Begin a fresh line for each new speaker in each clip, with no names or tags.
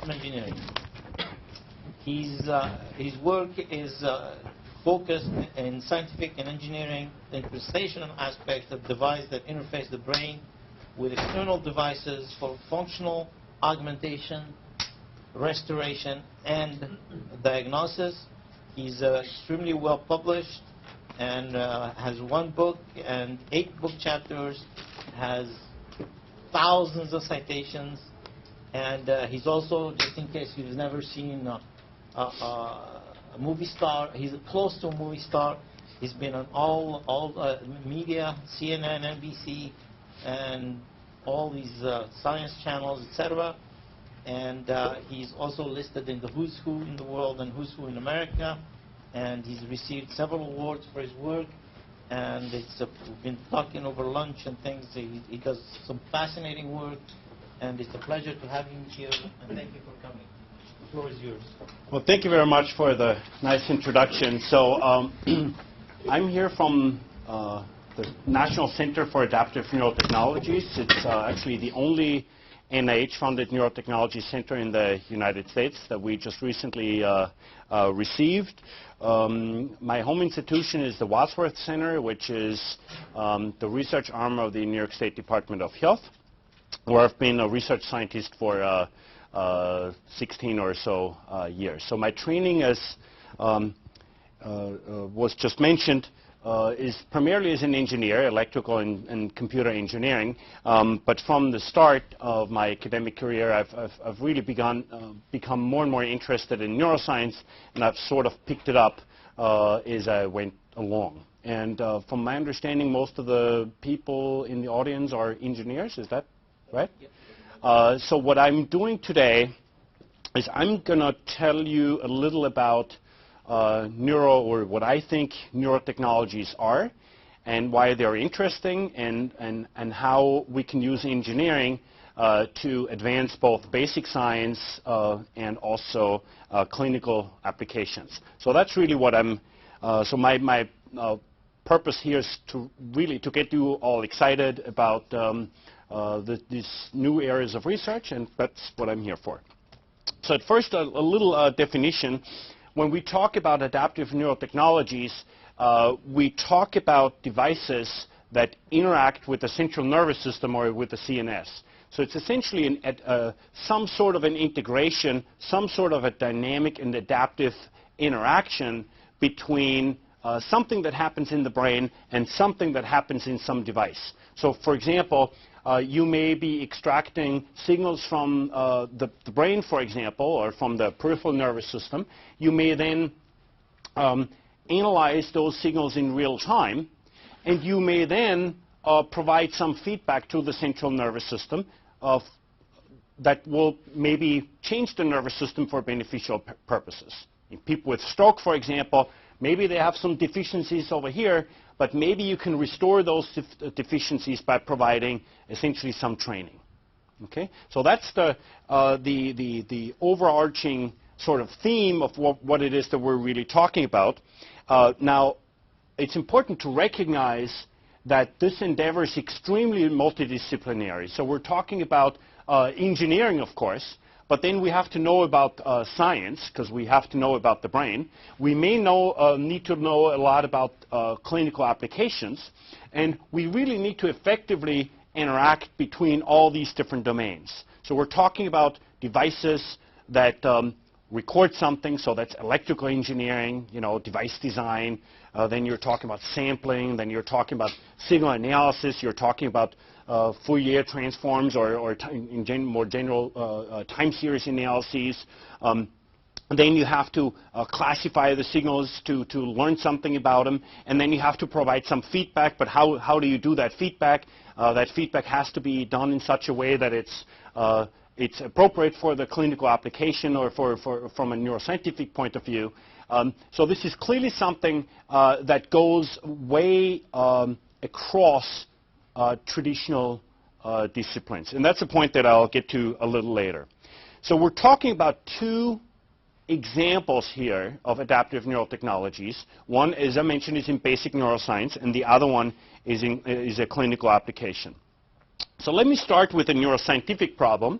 transportation engineering. His work is focused in scientific and engineering interpretational aspects of devices that interface the brain with external devices for functional augmentation, restoration, and diagnosis. He's extremely well published and has one book and 8 book chapters, has thousands of citations, and he's also, just in case you've never seen a movie star, he's close to a movie star. He's been on all media, CNN, NBC, and all these science channels, etc. And he's also listed in the Who's Who in the world and Who's Who in America. And he's received several awards for his work. And we've been talking over lunch and things. He does some fascinating work. And it's a pleasure to have him here. And thank you for coming. The floor is yours.
Well, thank you very much for the nice introduction. So I'm here from the National Center for Adaptive Neurotechnologies. It's actually the only NIH-funded neurotechnology center in the United States that we just recently received. My home institution is the Wadsworth Center, which is the research arm of the New York State Department of Health, where I've been a research scientist for 16 or so years. So my training, as was just mentioned, is primarily as an engineer, electrical and computer engineering. But from the start of my academic career, I've really become more and more interested in neuroscience, and I've sort of picked it up as I went along. And from my understanding, most of the people in the audience are engineers. Is that right? Yep. So what I'm doing today is I'm going to tell you a little about or what I think neurotechnologies are, and why they're interesting, and how we can use engineering to advance both basic science and also clinical applications. So that's really what I'm. So my purpose here is to really get you all excited about these new areas of research, and that's what I'm here for. So at first, a little definition. When we talk about adaptive neurotechnologies, we talk about devices that interact with the central nervous system or with the CNS. So it's essentially some sort of an integration, some sort of a dynamic and adaptive interaction between something that happens in the brain and something that happens in some device. So for example, you may be extracting signals from the brain, for example, or from the peripheral nervous system. You may then analyze those signals in real time, and you may then provide some feedback to the central nervous system that will maybe change the nervous system for beneficial purposes. In people with stroke, for example, maybe they have some deficiencies over here, but maybe you can restore those deficiencies by providing essentially some training. Okay, so that's the overarching sort of theme of what it is that we're really talking about. Now, it's important to recognize that this endeavor is extremely multidisciplinary. So we're talking about engineering, of course. But then we have to know about science, because we have to know about the brain. We may need to know a lot about clinical applications. And we really need to effectively interact between all these different domains. So we're talking about devices that record something. So that's electrical engineering, device design. Then you're talking about sampling. Then you're talking about signal analysis. You're talking about Fourier transforms or more general time series analyses. Then you have to classify the signals to learn something about them. And then you have to provide some feedback. But how do you do that feedback? That feedback has to be done in such a way that it's appropriate for the clinical application or from a neuroscientific point of view. So this is clearly something that goes way across traditional disciplines. And that's a point that I'll get to a little later. So we're talking about two examples here of adaptive neurotechnologies. One, as I mentioned, is in basic neuroscience, and the other one is a clinical application. So let me start with a neuroscientific problem.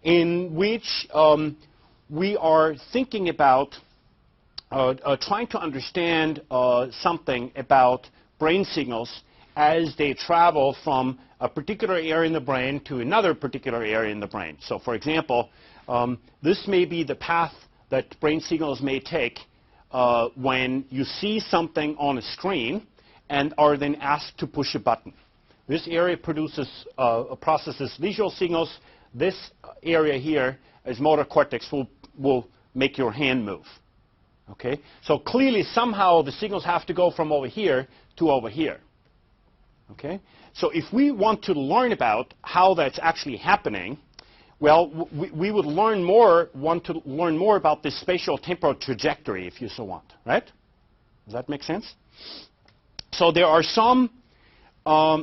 in which we are thinking about trying to understand something about brain signals as they travel from a particular area in the brain to another particular area in the brain. So for example, this may be the path that brain signals may take when you see something on a screen and are then asked to push a button. This area processes visual signals. This area here is motor cortex will make your hand move. Okay? So clearly somehow the signals have to go from over here to over here. Okay? So if we want to learn about how that's actually happening, well, we would want to learn more about this spatial temporal trajectory, if you so want, right? Does that make sense? So there are some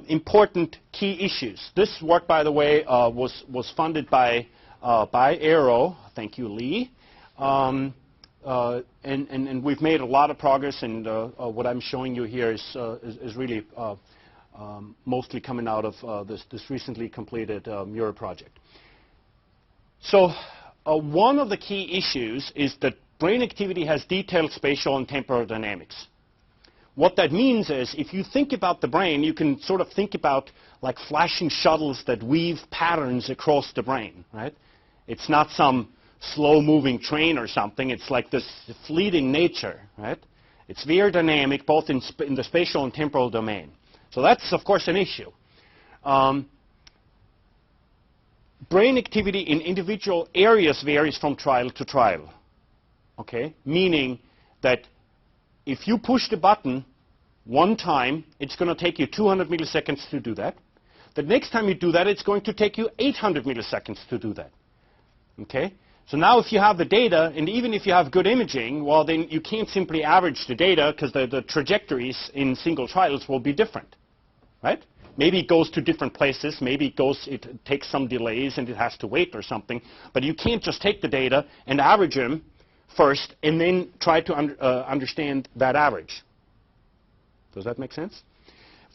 important key issues. This work, by the way, was funded by Aero. Thank you, Lee. And we've made a lot of progress, and what I'm showing you here is really mostly coming out of this recently completed Neuro project. So one of the key issues is that brain activity has detailed spatial and temporal dynamics. What that means is if you think about the brain, you can sort of think about like flashing shuttles that weave patterns across the brain, right? It's not some slow-moving train or something. It's like this fleeting nature, right? It's very dynamic, both in the spatial and temporal domain. So that's, of course, an issue. Brain activity in individual areas varies from trial to trial, okay? Meaning that if you push the button one time, it's going to take you 200 milliseconds to do that. The next time you do that, it's going to take you 800 milliseconds to do that, okay? So now if you have the data, and even if you have good imaging, well, then you can't simply average the data because the trajectories in single trials will be different, right? Maybe it goes to different places. Maybe it takes some delays and it has to wait or something. But you can't just take the data and average them first and then try to understand that average. Does that make sense?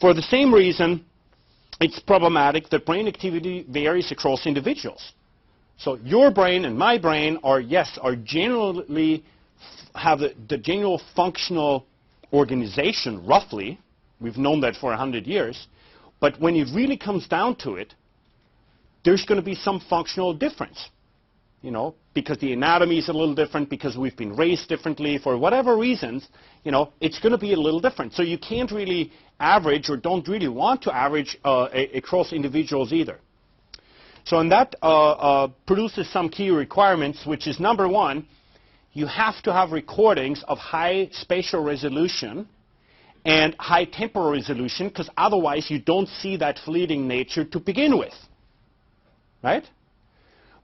For the same reason, it's problematic that brain activity varies across individuals. So your brain and my brain are generally have the general functional organization, roughly. We've known that for 100 years. But when it really comes down to it, there's going to be some functional difference, you know, because the anatomy is a little different, because we've been raised differently, for whatever reasons, you know, it's going to be a little different. So you can't really average or don't really want to average across individuals either. So and that produces some key requirements, which is number one, you have to have recordings of high spatial resolution and high temporal resolution, because otherwise you don't see that fleeting nature to begin with, right?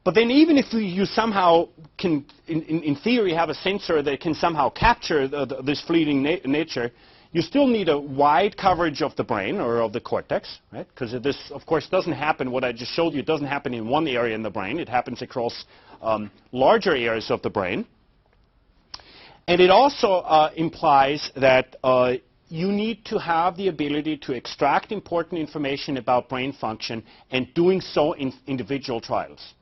But then even if you somehow can, in theory, have a sensor that can somehow capture this fleeting nature, you still need a wide coverage of the brain or of the cortex, right? Because this, of course, doesn't happen, what I just showed you, doesn't happen in one area in the brain. It happens across larger areas of the brain. And it also implies that you need to have the ability to extract important information about brain function, and doing so in individual trials.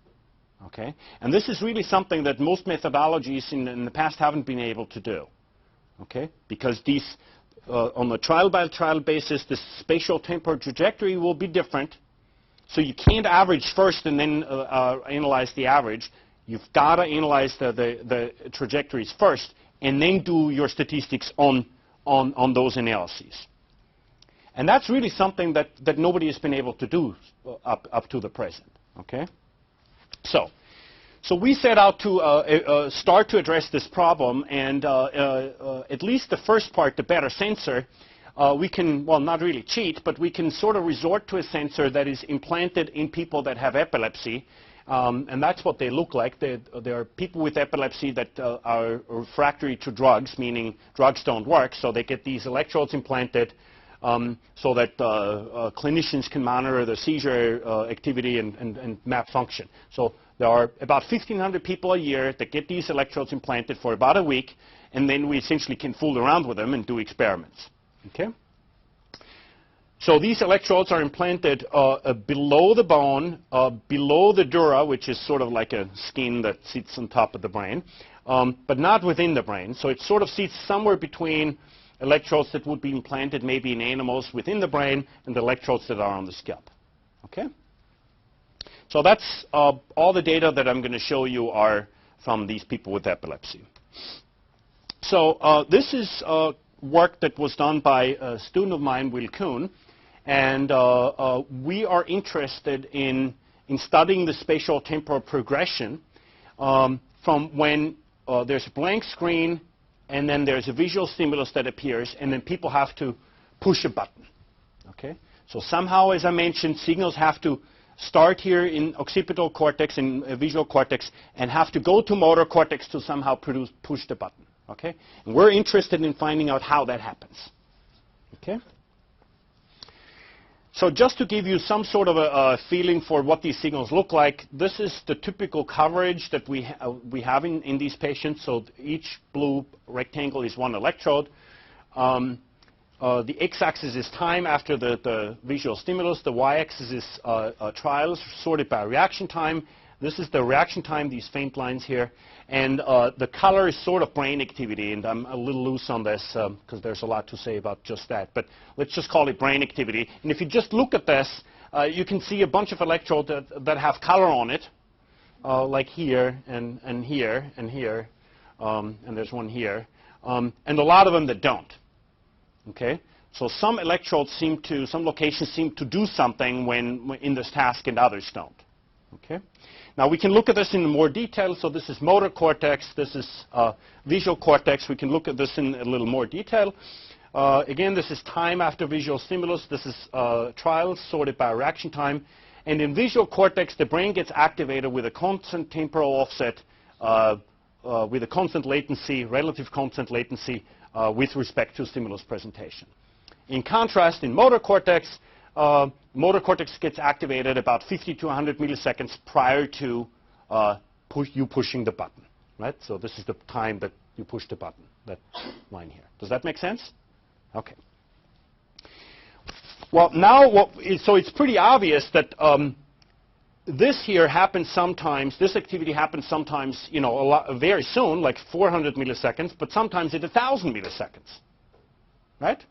Okay? And this is really something that most methodologies in the past haven't been able to do. Okay? Because these, on a trial-by-trial basis, the spatial temporal trajectory will be different. So you can't average first and then analyze the average. You've got to analyze the trajectories first and then do your statistics on those analyses. And that's really something that nobody has been able to do up to the present. Okay? So we set out to start to address this problem, and at least the first part, the better sensor, we can, well, not really cheat, but we can sort of resort to a sensor that is implanted in people that have epilepsy. And that's what they look like. There are people with epilepsy that are refractory to drugs, meaning drugs don't work, so they get these electrodes implanted so that clinicians can monitor the seizure activity and map function. So there are about 1,500 people a year that get these electrodes implanted for about a week, and then we essentially can fool around with them and do experiments. Okay? So these electrodes are implanted below the bone, below the dura, which is sort of like a skin that sits on top of the brain, but not within the brain. So it sort of sits somewhere between electrodes that would be implanted maybe in animals within the brain and the electrodes that are on the scalp. Okay? So that's all the data that I'm going to show you are from these people with epilepsy. So this is work that was done by a student of mine, Will Kuhn, and we are interested in studying the spatial temporal progression from when there's a blank screen and then there's a visual stimulus that appears and then people have to push a button. Okay? So somehow, as I mentioned, signals have to start here in occipital cortex, in visual cortex, and have to go to motor cortex to somehow push the button. Okay? And we're interested in finding out how that happens. Okay? So just to give you some sort of a feeling for what these signals look like, this is the typical coverage that we have in these patients. So each blue rectangle is one electrode. The x-axis is time after the visual stimulus. The y-axis is trials sorted by reaction time. This is the reaction time, these faint lines here. And the color is sort of brain activity, and I'm a little loose on this because there's a lot to say about just that. But let's just call it brain activity. And if you just look at this, you can see a bunch of electrodes that have color on it, like here and here and here, and there's one here, and a lot of them that don't. Okay? So some electrodes some locations seem to do something when in this task and others don't. Okay? Now we can look at this in more detail. So this is motor cortex, this is visual cortex. We can look at this in a little more detail. Again, this is time after visual stimulus. This is trials sorted by reaction time. And in visual cortex, the brain gets activated with a constant temporal offset, with a constant latency, relative constant latency, with respect to stimulus presentation. In contrast, in motor cortex gets activated about 50 to 100 milliseconds prior to you pushing the button, right? So this is the time that you push the button, that line here. Does that make sense? Okay. Well, now, so it's pretty obvious that this here happens sometimes, this activity happens sometimes, you know, very soon, like 400 milliseconds, but sometimes at 1,000 milliseconds, right?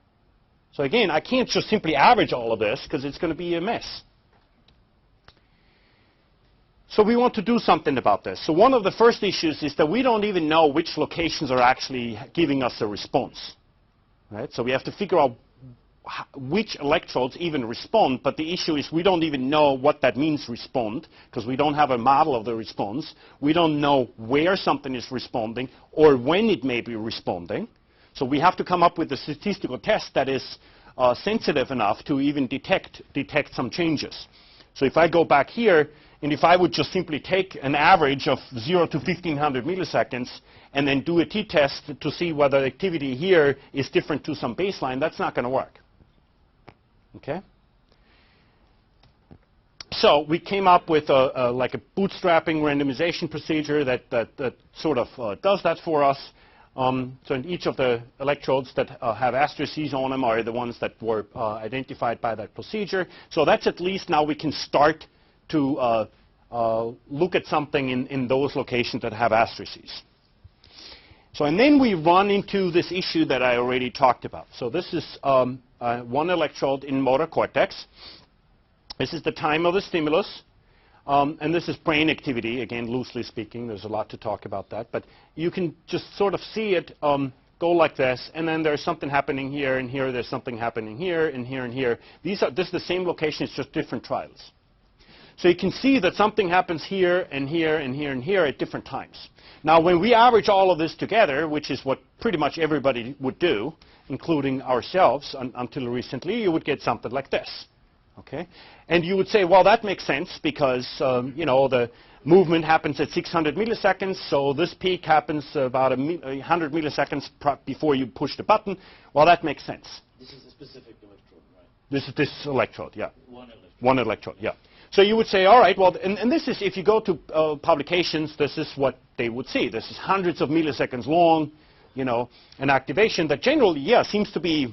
So again, I can't just simply average all of this because it's going to be a mess. So we want to do something about this. So one of the first issues is that we don't even know which locations are actually giving us a response, right? So we have to figure out which electrodes even respond, but the issue is we don't even know what that means, respond, because we don't have a model of the response. We don't know where something is responding or when it may be responding. So we have to come up with a statistical test that is sensitive enough to even detect some changes. So if I go back here, and if I would just simply take an average of 0 to 1,500 milliseconds and then do a t-test to see whether activity here is different to some baseline, that's not going to work. Okay? So we came up with like a bootstrapping randomization procedure that sort of does that for us. So in each of the electrodes that have asterisks on them are the ones that were identified by that procedure. So that's at least now we can start to look at something in those locations that have asterisks. So and then we run into this issue that I already talked about. So this is one electrode in motor cortex. This is the time of the stimulus. And this is brain activity, again, loosely speaking. There's a lot to talk about that. But you can just sort of see it go like this. And then there's something happening here and here. There's something happening here and here and here. This is the same location. It's just different trials. So you can see that something happens here and here and here and here at different times. Now, when we average all of this together, which is what pretty much everybody would do, including ourselves until recently, you would get something like this. Okay? And you would say, well, that makes sense because, you know, the movement happens at 600 milliseconds, so this peak happens about 100 milliseconds before you push the button. Well, that makes sense.
This is a specific electrode, right?
This is this electrode, yeah.
One electrode.
One electrode, yeah. So you would say, all right, well, and this is, if you go to publications, this is what they would see. This is hundreds of milliseconds long, you know, an activation that generally, yeah, seems to be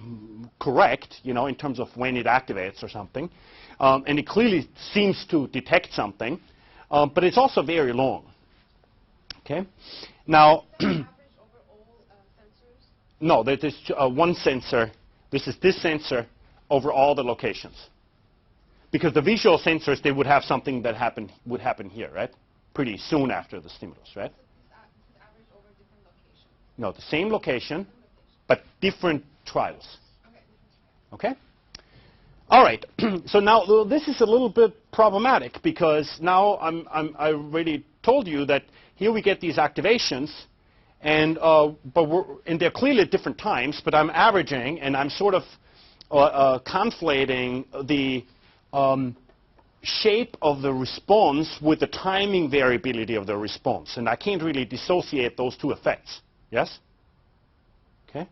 correct, you know, in terms of when it activates or something. And it clearly seems to detect something, but it's also very long. Okay? Now, no, that is one sensor. This is this sensor over all the locations. Because the visual sensors, they would have something that would happen here, right? Pretty soon after the stimulus, right? No, the same location, but different trials. Okay? All right. So now this is a little bit problematic because now I already told you that here we get these activations, and they're clearly at different times, but I'm averaging and I'm sort of conflating the shape of the response with the timing variability of the response, and I can't really dissociate those two effects. Yes? Okay?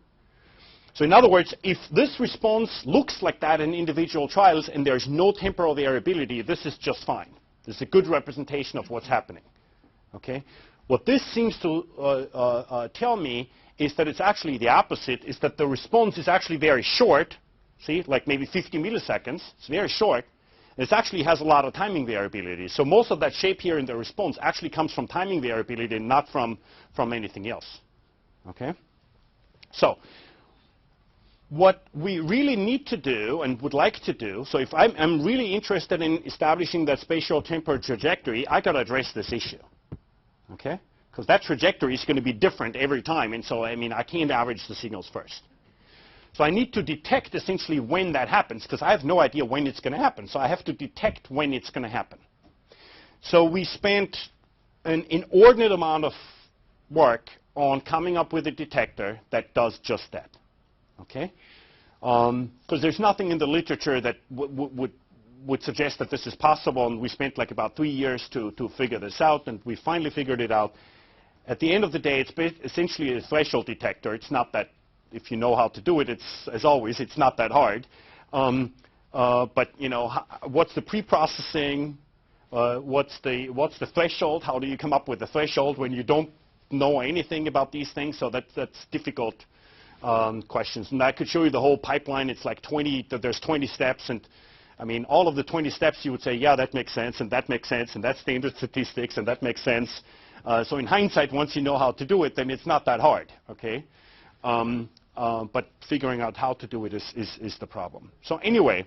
So in other words, if this response looks like that in individual trials and there's no temporal variability, this is just fine. This is a good representation of what's happening. Okay? What this seems to tell me is that it's actually the opposite, is that the response is actually very short. See, like maybe 50 milliseconds. It's very short. It actually has a lot of timing variability. So most of that shape here in the response actually comes from timing variability, not from anything else. Okay? So what we really need to do and would like to do, so if I'm really interested in establishing that spatial temporal trajectory, I got to address this issue. Okay? Because that trajectory is going to be different every time, and so, I mean, I can't average the signals first. So I need to detect essentially when that happens, because I have no idea when it's going to happen. So I have to detect when it's going to happen. So we spent an inordinate amount of work on coming up with a detector that does just that. Okay? Because there's nothing in the literature that would suggest that this is possible, and we spent like about 3 years to figure this out, and we finally figured it out. At the end of the day, it's essentially a threshold detector. It's not that, if you know how to do it, it's, as always, it's not that hard. But you know, what's the pre-processing? What's the threshold? How do you come up with the threshold when you don't know anything about these things? So that's difficult questions. And I could show you the whole pipeline. It's like 20. There's 20 steps, and I mean, all of the 20 steps, you would say, yeah, that makes sense, and that makes sense, and that's standard statistics, and that makes sense. So in hindsight, once you know how to do it, then it's not that hard. Okay. But figuring out how to do it is the problem. So anyway,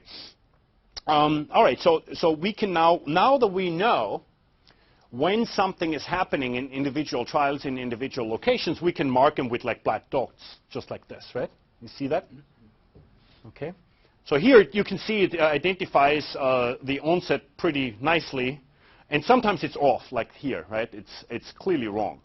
all right, so we can now that we know when something is happening in individual trials in individual locations, we can mark them with like black dots, just like this, right? You see that? Okay. So here you can see it identifies the onset pretty nicely, and sometimes it's off, like here, right? It's clearly wrong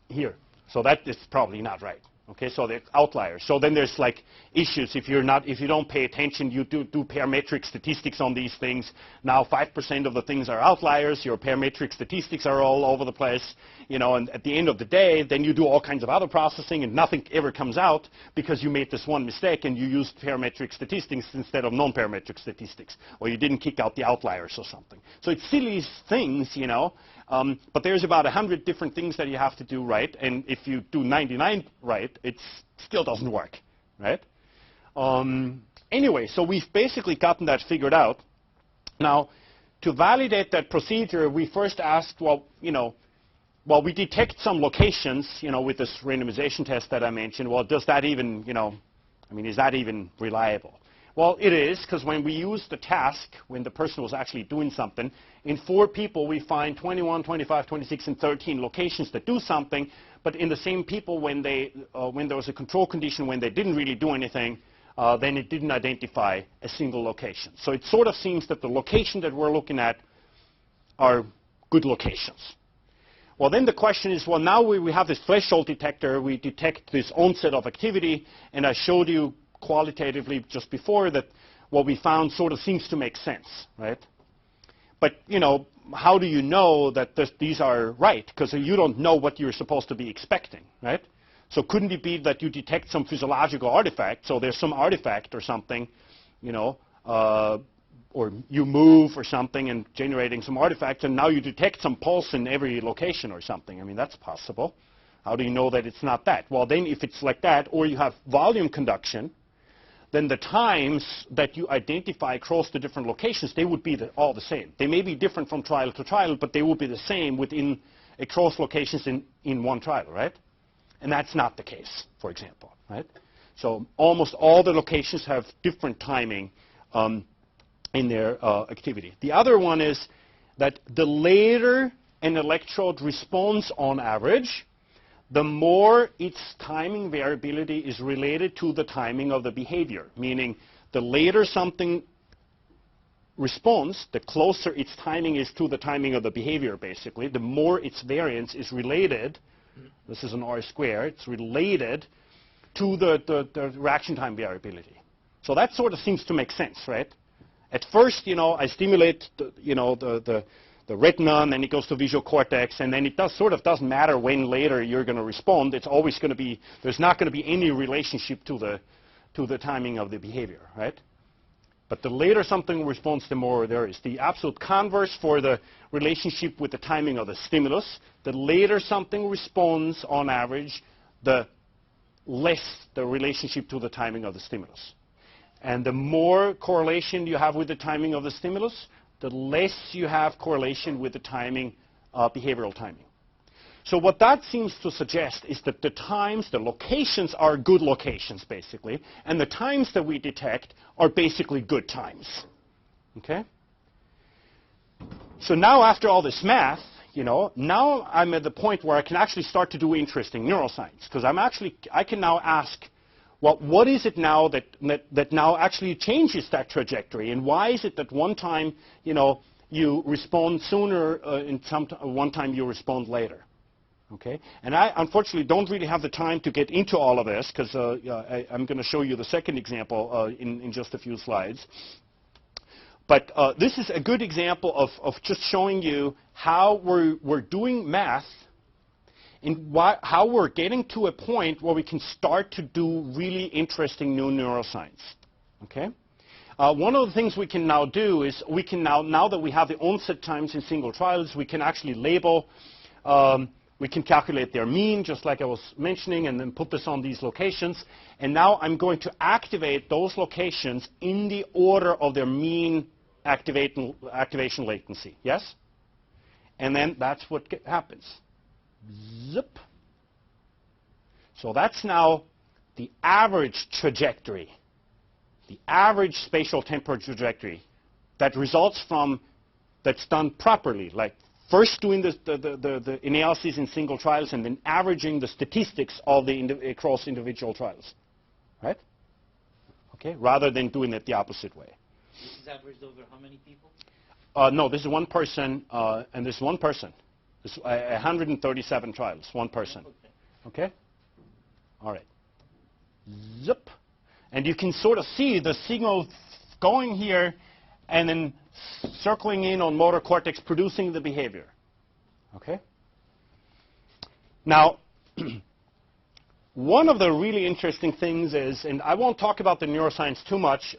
here. So that is probably not right. Okay, so they're outliers. So then there's like issues if you don't pay attention, you do parametric statistics on these things. Now 5% of the things are outliers, your parametric statistics are all over the place, you know, and at the end of the day, then you do all kinds of other processing and nothing ever comes out because you made this one mistake and you used parametric statistics instead of non-parametric statistics, or you didn't kick out the outliers or something. So it's silly things, you know. But there's about 100 different things that you have to do right, and if you do 99 right, it still doesn't work, right? Anyway, so we've basically gotten that figured out. Now, to validate that procedure, we first asked, well, you know, we detect some locations, you know, with this randomization test that I mentioned. Well, does that even, you know, I mean, is that even reliable? Well, it is, because when we use the task, when the person was actually doing something, in 4 people we find 21, 25, 26, and 13 locations that do something, but in the same people when there was a control condition when they didn't really do anything, then it didn't identify a single location. So it sort of seems that the location that we're looking at are good locations. Well, then the question is, well, now we have this threshold detector, we detect this onset of activity, and I showed you qualitatively just before that what we found sort of seems to make sense, right? But, you know, how do you know that these are right? Because you don't know what you're supposed to be expecting, right? So couldn't it be that you detect some physiological artifact, so there's some artifact or something, you know, or you move or something and generating some artifacts, and now you detect some pulse in every location or something. I mean, that's possible. How do you know that it's not that? Well, then if it's like that, or you have volume conduction, then the times that you identify across the different locations, they would be all the same. They may be different from trial to trial, but they will be the same within across locations in one trial, right? And that's not the case, for example, right? So almost all the locations have different timing in their activity. The other one is that the later an electrode responds on average, the more its timing variability is related to the timing of the behavior, meaning the later something responds, the closer its timing is to the timing of the behavior, basically, the more its variance is related, this is an R square, it's related to the reaction time variability. So that sort of seems to make sense, right? At first, I stimulate the retina, and then it goes to visual cortex, and then it doesn't matter when later you're going to respond. It's always going to be, there's not going to be any relationship to the timing of the behavior, right? But the later something responds, the more there is. The absolute converse for the relationship with the timing of the stimulus, the later something responds on average, the less the relationship to the timing of the stimulus. And the more correlation you have with the timing of the stimulus, the less you have correlation with the timing, behavioral timing. So what that seems to suggest is that the times, the locations are good locations, basically, and the times that we detect are basically good times. Okay? So now after all this math, now I'm at the point where I can actually start to do interesting neuroscience, because I can now ask, well, what is it now that now actually changes that trajectory, and why is it that one time, you respond sooner, and one time you respond later? Okay, and I unfortunately don't really have the time to get into all of this, because I'm going to show you the second example in just a few slides. But this is a good example of just showing you how we're doing math, and how we're getting to a point where we can start to do really interesting new neuroscience. Okay? One of the things we can now do is we can now that we have the onset times in single trials, we can actually label, we can calculate their mean, just like I was mentioning, and then put this on these locations. And now I'm going to activate those locations in the order of their mean activation latency. Yes? And then that's what happens. Zip. So that's now the average trajectory, the average spatial temporal trajectory that results from, that's done properly, like first doing the analysis in single trials and then averaging the statistics of across individual trials, right? Okay, rather than doing it the opposite way.
This is averaged over how many people?
No, this is one person, and this is one person. 137 trials, one person. Okay? All right. Zip. And you can sort of see the signal going here and then circling in on motor cortex, producing the behavior. Okay? Now, one of the really interesting things is, and I won't talk about the neuroscience too much.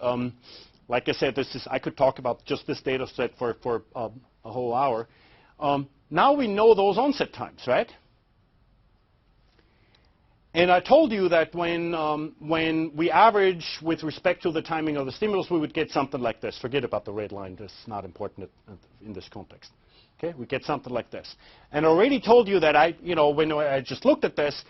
Like I said, I could talk about just this data set for a whole hour. Now we know those onset times, right? And I told you that when we average with respect to the timing of the stimulus, we would get something like this. Forget about the red line. That's not important in this context. Okay? We get something like this. And I already told you that when I just looked at this,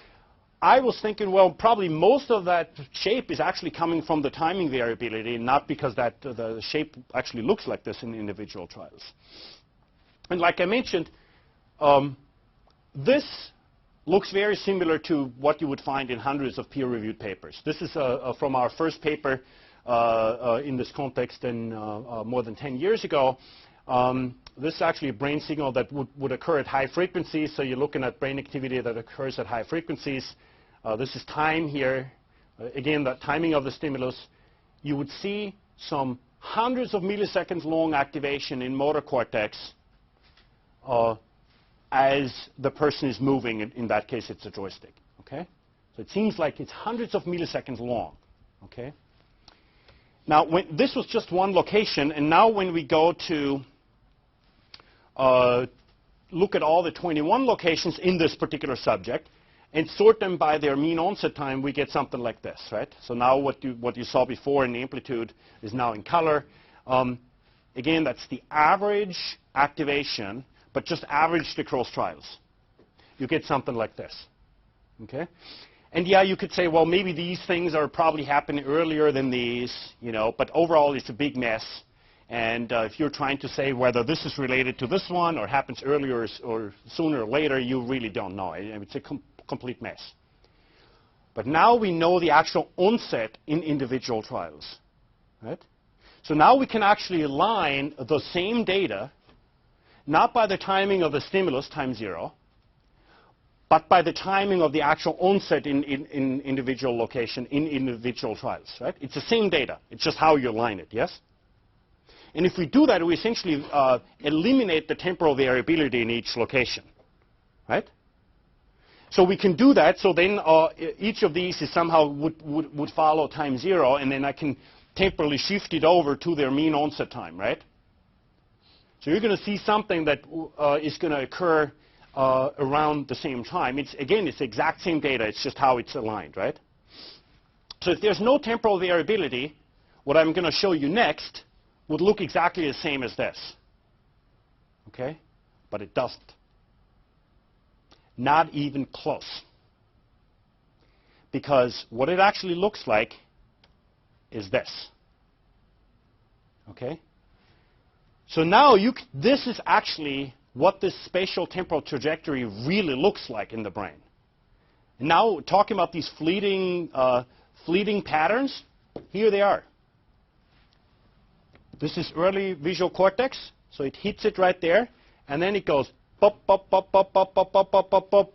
I was thinking, well, probably most of that shape is actually coming from the timing variability, not because the shape actually looks like this in individual trials. And like I mentioned, this looks very similar to what you would find in hundreds of peer-reviewed papers. This is from our first paper in this context more than 10 years ago. This is actually a brain signal that would occur at high frequencies. So you're looking at brain activity that occurs at high frequencies. This is time here. Again, the timing of the stimulus. You would see some hundreds of milliseconds long activation in motor cortex as the person is moving. In that case, it's a joystick. Okay? So it seems like it's hundreds of milliseconds long. Okay? Now, this was just one location, and now when we go to look at all the 21 locations in this particular subject, and sort them by their mean onset time, we get something like this, right? So now what you saw before in the amplitude is now in color. Again, that's the average activation, but just averaged across trials. You get something like this, okay? And yeah, you could say, well, maybe these things are probably happening earlier than these, you know, but overall it's a big mess. And if you're trying to say whether this is related to this one or happens earlier or sooner or later, you really don't know. It's a complete mess. But now we know the actual onset in individual trials, right? So now we can actually align the same data, not by the timing of the stimulus time 0, but by the timing of the actual onset in individual location in individual trials, right? It's the same data. It's just how you align it, yes? And if we do that, we essentially eliminate the temporal variability in each location, right? So we can do that. So then each of these is somehow would follow time 0, and then I can temporally shift it over to their mean onset time, right? So you're going to see something that is going to occur around the same time. Again, it's the exact same data. It's just how it's aligned, right? So if there's no temporal variability, what I'm going to show you next would look exactly the same as this, okay? But it doesn't. Not even close. Because what it actually looks like is this, okay? So now this is actually what this spatial temporal trajectory really looks like in the brain. And now talking about these fleeting patterns, here they are. This is early visual cortex, so it hits it right there, and then it goes pop, pop, pop, pop, pop, pop, pop, pop, pop, pop,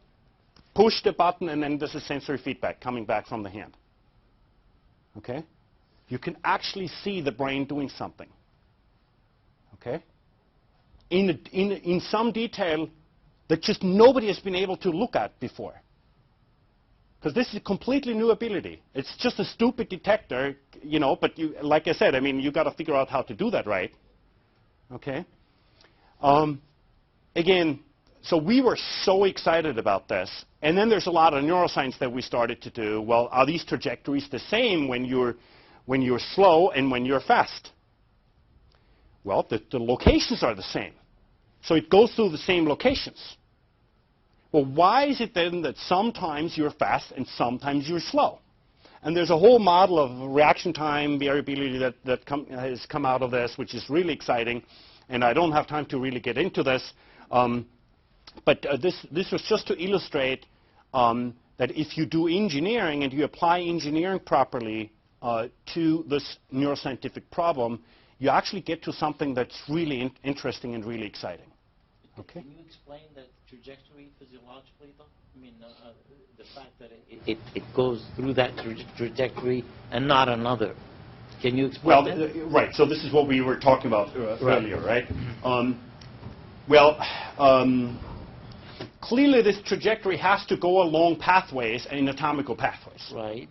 push the button, and then this is sensory feedback coming back from the hand. Okay? You can actually see the brain doing something. Okay? In some detail that just nobody has been able to look at before. Because this is a completely new ability. It's just a stupid detector, you know, but like I said, I mean, you got to figure out how to do that right. Okay? Again, so we were so excited about this. And then there's a lot of neuroscience that we started to do. Well, are these trajectories the same when you're slow and when you're fast? Well, the locations are the same. So it goes through the same locations. Well, why is it then that sometimes you're fast and sometimes you're slow? And there's a whole model of reaction time variability that has come out of this, which is really exciting. And I don't have time to really get into this. But this was just to illustrate that if you do engineering and you apply engineering properly to this neuroscientific problem, you actually get to something that's really interesting and really exciting. Okay?
Can you explain the trajectory physiologically, though? I mean, the fact that it goes through that trajectory and not another. Can you explain that?
Right. So this is what we were talking about earlier, right? Clearly this trajectory has to go along pathways and anatomical pathways.
Right.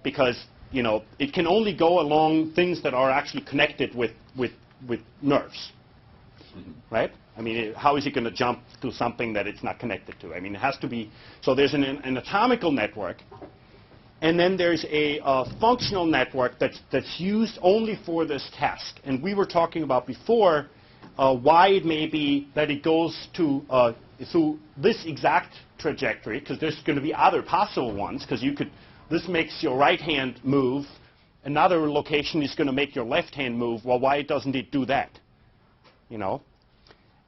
Because, you know, it can only go along things that are actually connected with nerves. Right? I mean, how is it going to jump to something that it's not connected to? I mean, it has to be. So there's an anatomical network, and then there's a functional network that's used only for this task. And we were talking about before why it may be that it goes to through this exact trajectory, because there's going to be other possible ones, because this makes your right hand move. Another location is going to make your left hand move. Well, why doesn't it do that? You know?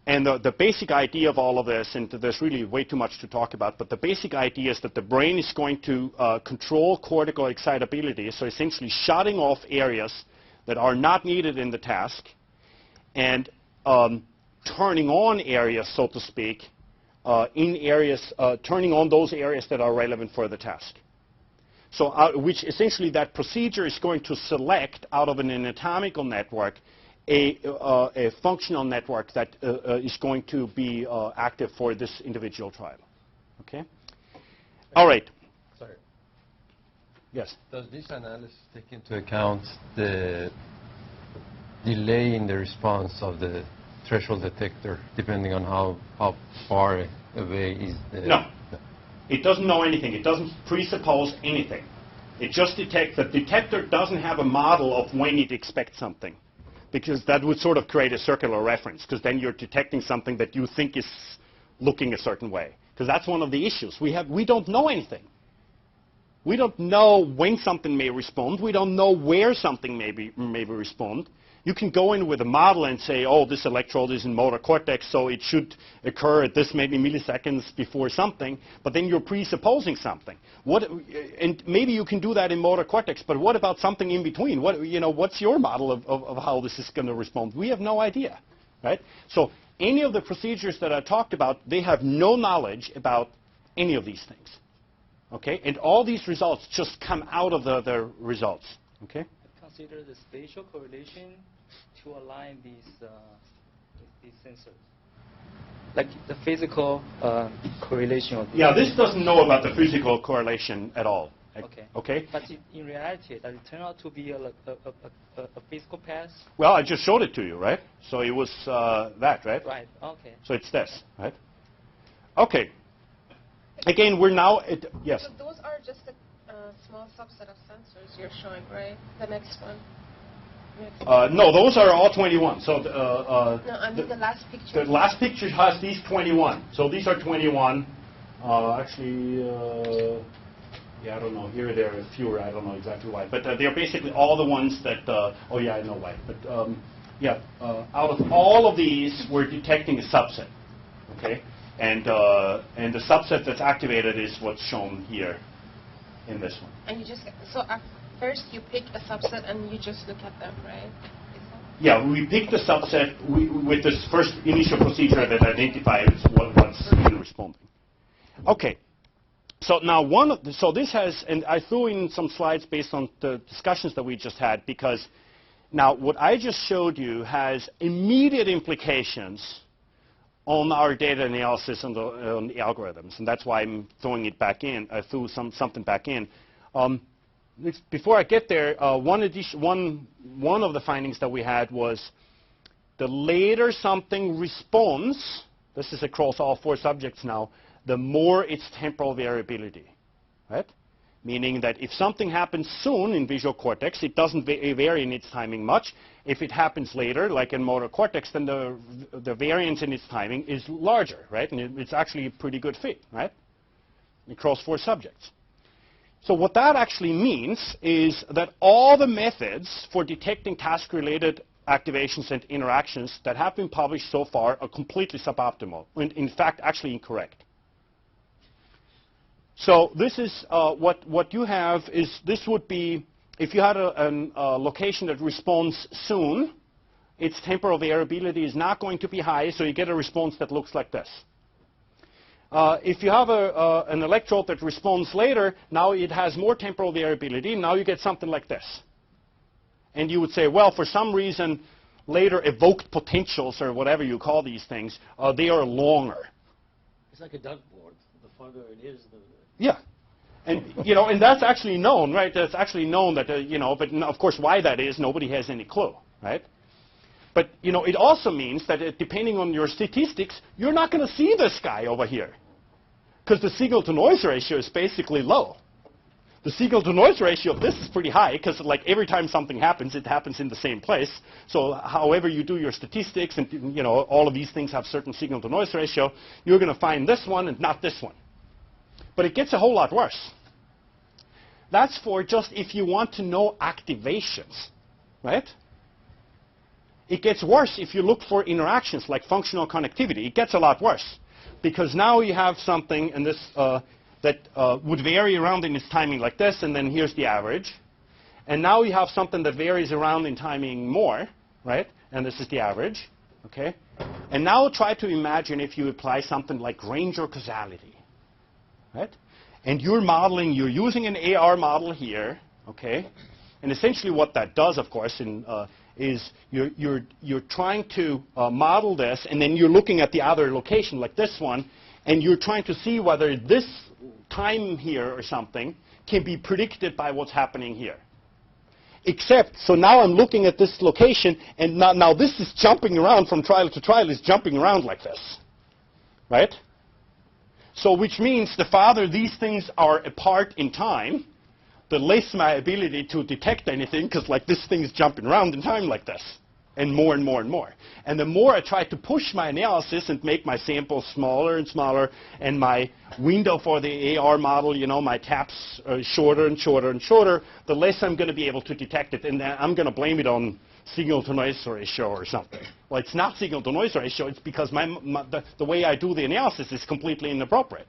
And the basic idea of all of this, and there's really way too much to talk about, but the basic idea is that the brain is going to control cortical excitability, so essentially shutting off areas that are not needed in the task and turning on areas, so to speak, turning on those areas that are relevant for the task. So which essentially that procedure is going to select out of an anatomical network a functional network that is going to be active for this individual trial. Okay? All right.
Sorry.
Yes?
Does this analysis take into account the delay in the response of the threshold detector, depending on how far away is the...
No. It doesn't know anything. It doesn't presuppose anything. It just detects. The detector doesn't have a model of when it expects something, because that would sort of create a circular reference, because then you're detecting something that you think is looking a certain way. Because that's one of the issues. We don't know anything. We don't know when something may respond. We don't know where something may respond. You can go in with a model and say, oh, this electrode is in motor cortex, so it should occur at this many milliseconds before something, but then you're presupposing something. And maybe you can do that in motor cortex, but what about something in between? What's your model of how this is going to respond? We have no idea, right? So any of the procedures that I talked about, they have no knowledge about any of these things, okay? And all these results just come out of the results, okay?
Consider the spatial correlation to align these sensors, like the physical correlation of these.
Yeah, this doesn't know about the physical correlation at all.
Okay.
Okay.
But in reality, does it turn out to be a physical path?
Well, I just showed it to you, right? So it was that, right?
Right. Okay.
So it's this, right? Okay. Again, we're now at yes.
So those are just a small subset of sensors you're showing, right? The next one.
No, those are all 21. So
no, I mean the last picture.
the last picture has these 21. So these are 21. Actually, yeah, I don't know. Here there are fewer. I don't know exactly why. But they're basically all the ones that, oh yeah, I know why. But yeah, out of all of these, we're detecting a subset. Okay? And the subset that's activated is what's shown here in this one.
And you just, so at first you pick a subset and you just look at them, right?
Yeah, we picked a subset with this first initial procedure that identifies what's even responding. Okay. So now so this has, and I threw in some slides based on the discussions that we just had, because now what I just showed you has immediate implications on our data analysis and on the algorithms, and that's why I'm throwing it back in. I threw something back in. Before I get there, one of the findings that we had was the later something responds, this is across all 4 subjects now, the more its temporal variability, right? Meaning that if something happens soon in visual cortex, it doesn't vary in its timing much. If it happens later, like in motor cortex, then the variance in its timing is larger, right? And it's actually a pretty good fit, right? Across 4 subjects. So what that actually means is that all the methods for detecting task-related activations and interactions that have been published so far are completely suboptimal, and in fact actually incorrect. So this is what you have is, this would be, if you had a location that responds soon, its temporal variability is not going to be high, so you get a response that looks like this. If you have an electrode that responds later, now it has more temporal variability, now you get something like this. And you would say, well, for some reason, later evoked potentials, or whatever you call these things, they are longer.
It's like a dartboard. The farther it is, the...
Yeah. And, and that's actually known, right? That's actually known that, but of course why that is, nobody has any clue, right? But, it also means that depending on your statistics, you're not going to see this guy over here, because the signal-to-noise ratio is basically low. The signal-to-noise ratio of this is pretty high, because like every time something happens, it happens in the same place. So however you do your statistics, and all of these things have certain signal-to-noise ratio, you're going to find this one and not this one. But it gets a whole lot worse. That's for just if you want to know activations, right? It gets worse if you look for interactions like functional connectivity. It gets a lot worse, because now you have something in this that would vary around in its timing like this, and then here's the average. And now you have something that varies around in timing more, right? And this is the average, okay? And now try to imagine if you apply something like range or causality. Right? And you're using an AR model here, okay? And essentially what that does, of course, is you're trying to model this, and then you're looking at the other location, like this one, and you're trying to see whether this time here or something can be predicted by what's happening here. Except, so now I'm looking at this location, and now this is jumping around from trial to trial, is jumping around like this, right? So which means the farther these things are apart in time, the less my ability to detect anything, because like this thing is jumping around in time like this, and more and more and more. And the more I try to push my analysis and make my samples smaller and smaller, and my window for the AR model, you know, my taps shorter and shorter and shorter, the less I'm going to be able to detect it. And then I'm going to blame it on signal-to-noise ratio or something. Well, it's not signal-to-noise ratio. It's because the way I do the analysis is completely inappropriate.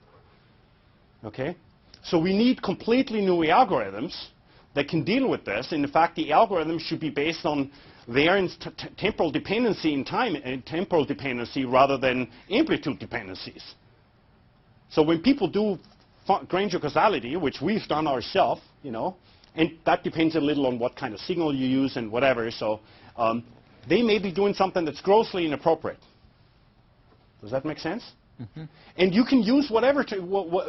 Okay? So we need completely new algorithms that can deal with this. And in fact, the algorithm should be based on variance temporal dependency in time and temporal dependency rather than amplitude dependencies. So when people do Granger causality, which we've done ourselves, you know, and that depends a little on what kind of signal you use and whatever. So they may be doing something that's grossly inappropriate. Does that make sense? Mm-hmm. And you can use whatever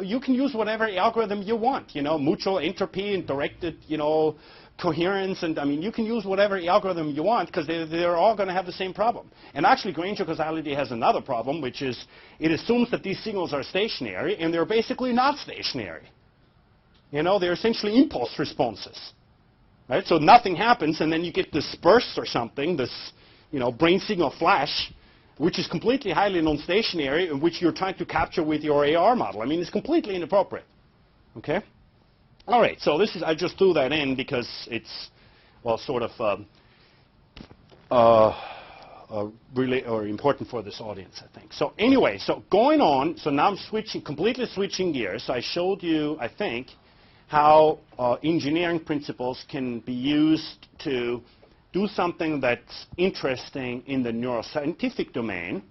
you can use whatever algorithm you want. You know, mutual entropy and directed, you know, coherence, and I mean, you can use whatever algorithm you want because they're all going to have the same problem. And actually, Granger causality has another problem, which is it assumes that these signals are stationary, and they're basically not stationary. You know, they're essentially impulse responses, right? So nothing happens, and then you get this burst or something, this, you know, brain signal flash, which is completely highly non-stationary, and which you're trying to capture with your AR model. I mean, it's completely inappropriate. Okay? All right. So this is, I just threw that in because it's, well, sort of really important for this audience, I think. So anyway, so going on. So now I'm completely switching gears. So I showed you, I think, how engineering principles can be used to do something that's interesting in the neuroscientific domain.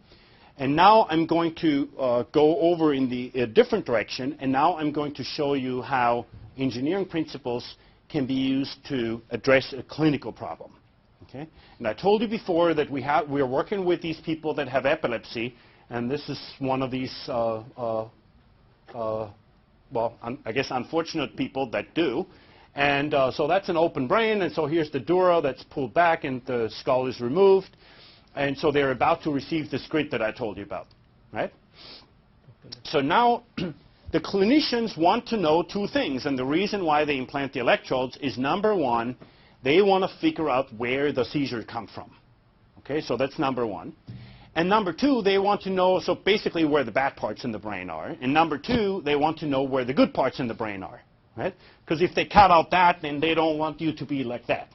And now I'm going to go over in the different direction, and now I'm going to show you how engineering principles can be used to address a clinical problem. Okay? And I told you before that we are working with these people that have epilepsy, and this is one of these well, I guess unfortunate people that do. And so that's an open brain, and so here's the dura that's pulled back and the skull is removed. And so they're about to receive this grid that I told you about, right? So now the clinicians want to know two things, and the reason why they implant the electrodes is, number one, they want to figure out where the seizures come from. Okay, so that's number one. And number two, they want to know, so basically where the bad parts in the brain are. And number two, they want to know where the good parts in the brain are, right? Because if they cut out that, then they don't want you to be like that,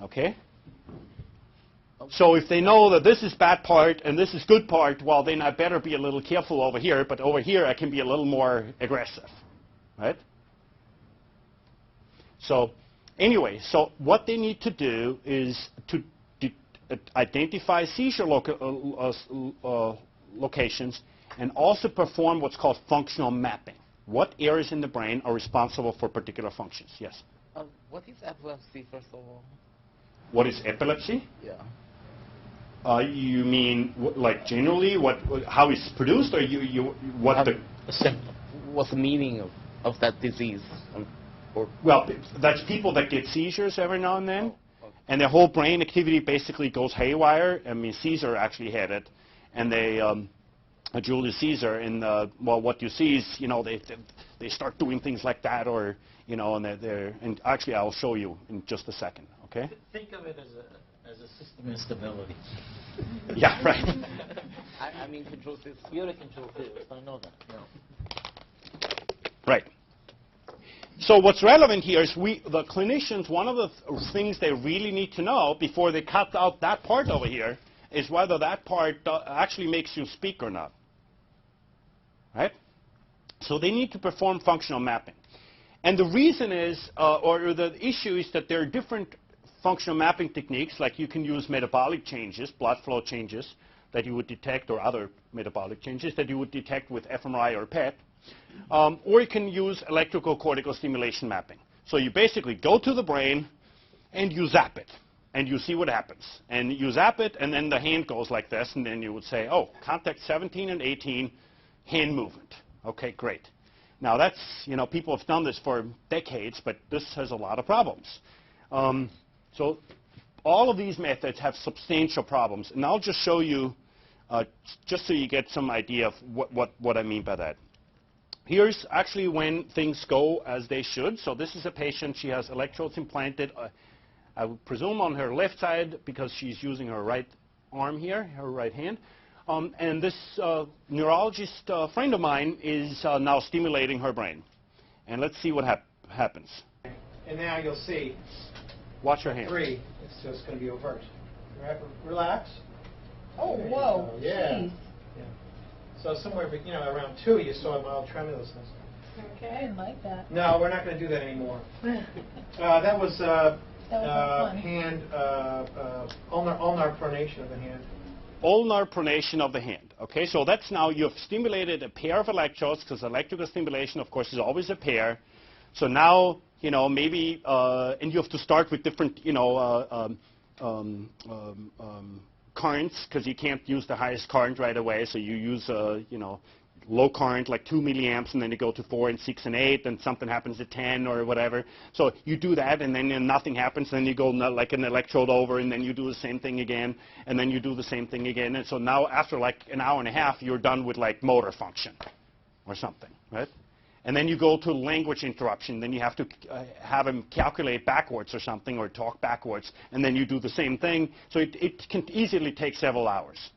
okay? So if they know that this is bad part and this is good part, well, then I better be a little careful over here, but over here I can be a little more aggressive, right? So anyway, so what they need to do is to identify seizure locations and also perform what's called functional mapping. What areas in the brain are responsible for particular functions? Yes?
What is epilepsy, first of all?
What is epilepsy?
Yeah.
You mean like generally how it's produced, or
what's the meaning of that disease?
Well, that's people that get seizures every now and then. And their whole brain activity basically goes haywire. I mean, Caesar actually had it, and Julius Caesar. And well, what you see is, you know, they start doing things like that, or you know, and actually I'll show you in just a second. Okay.
Think of it as a system instability.
Yeah, right.
I mean, control system.
You're a control theorist. I know that. No.
Right. So what's relevant here is the clinicians, one of the things they really need to know before they cut out that part over here is whether that part actually makes you speak or not. Right? So they need to perform functional mapping. And the reason is, or the issue is that there are different functional mapping techniques, like you can use metabolic changes, blood flow changes that you would detect, or other metabolic changes that you would detect with fMRI or PET. Or you can use electrical cortical stimulation mapping. So you basically go to the brain and you zap it, and you see what happens. And you zap it, and then the hand goes like this, and then you would say, oh, contact 17 and 18, hand movement. Okay, great. Now that's, you know, people have done this for decades, but this has a lot of problems. So all of these methods have substantial problems. And I'll just show you, just so you get some idea of what I mean by that. here's actually when things go as they should. So this is a patient. She has electrodes implanted, I would presume on her left side because she's using her right arm here, her right hand. And this neurologist friend of mine is now stimulating her brain. And let's see what happens.
And now you'll see.
Watch her hand.
3. It's just going to be overt. Relax.
Oh, whoa.
Yeah.
Jeez.
Yeah. So somewhere, around 2, you saw mild tremulousness.
Okay, I didn't like that.
No, we're not going to do that anymore. That was
fun.
hand, ulnar pronation of the hand.
Ulnar pronation of the hand. Okay, so that's now you've stimulated a pair of electrodes, because electrical stimulation, of course, is always a pair. So now, maybe, and you have to start with different, currents, because you can't use the highest current right away. So you use, low current, like 2 milliamps, and then you go to 4 and 6 and 8, and something happens at 10 or whatever. So you do that, and then nothing happens. Then you go like an electrode over, and then you do the same thing again, and then you do the same thing again. And so now, after like an hour and a half, you're done with like motor function or something, right? And then you go to language interruption. Then you have to have him calculate backwards or something, or talk backwards, and then you do the same thing. So it can easily take several hours,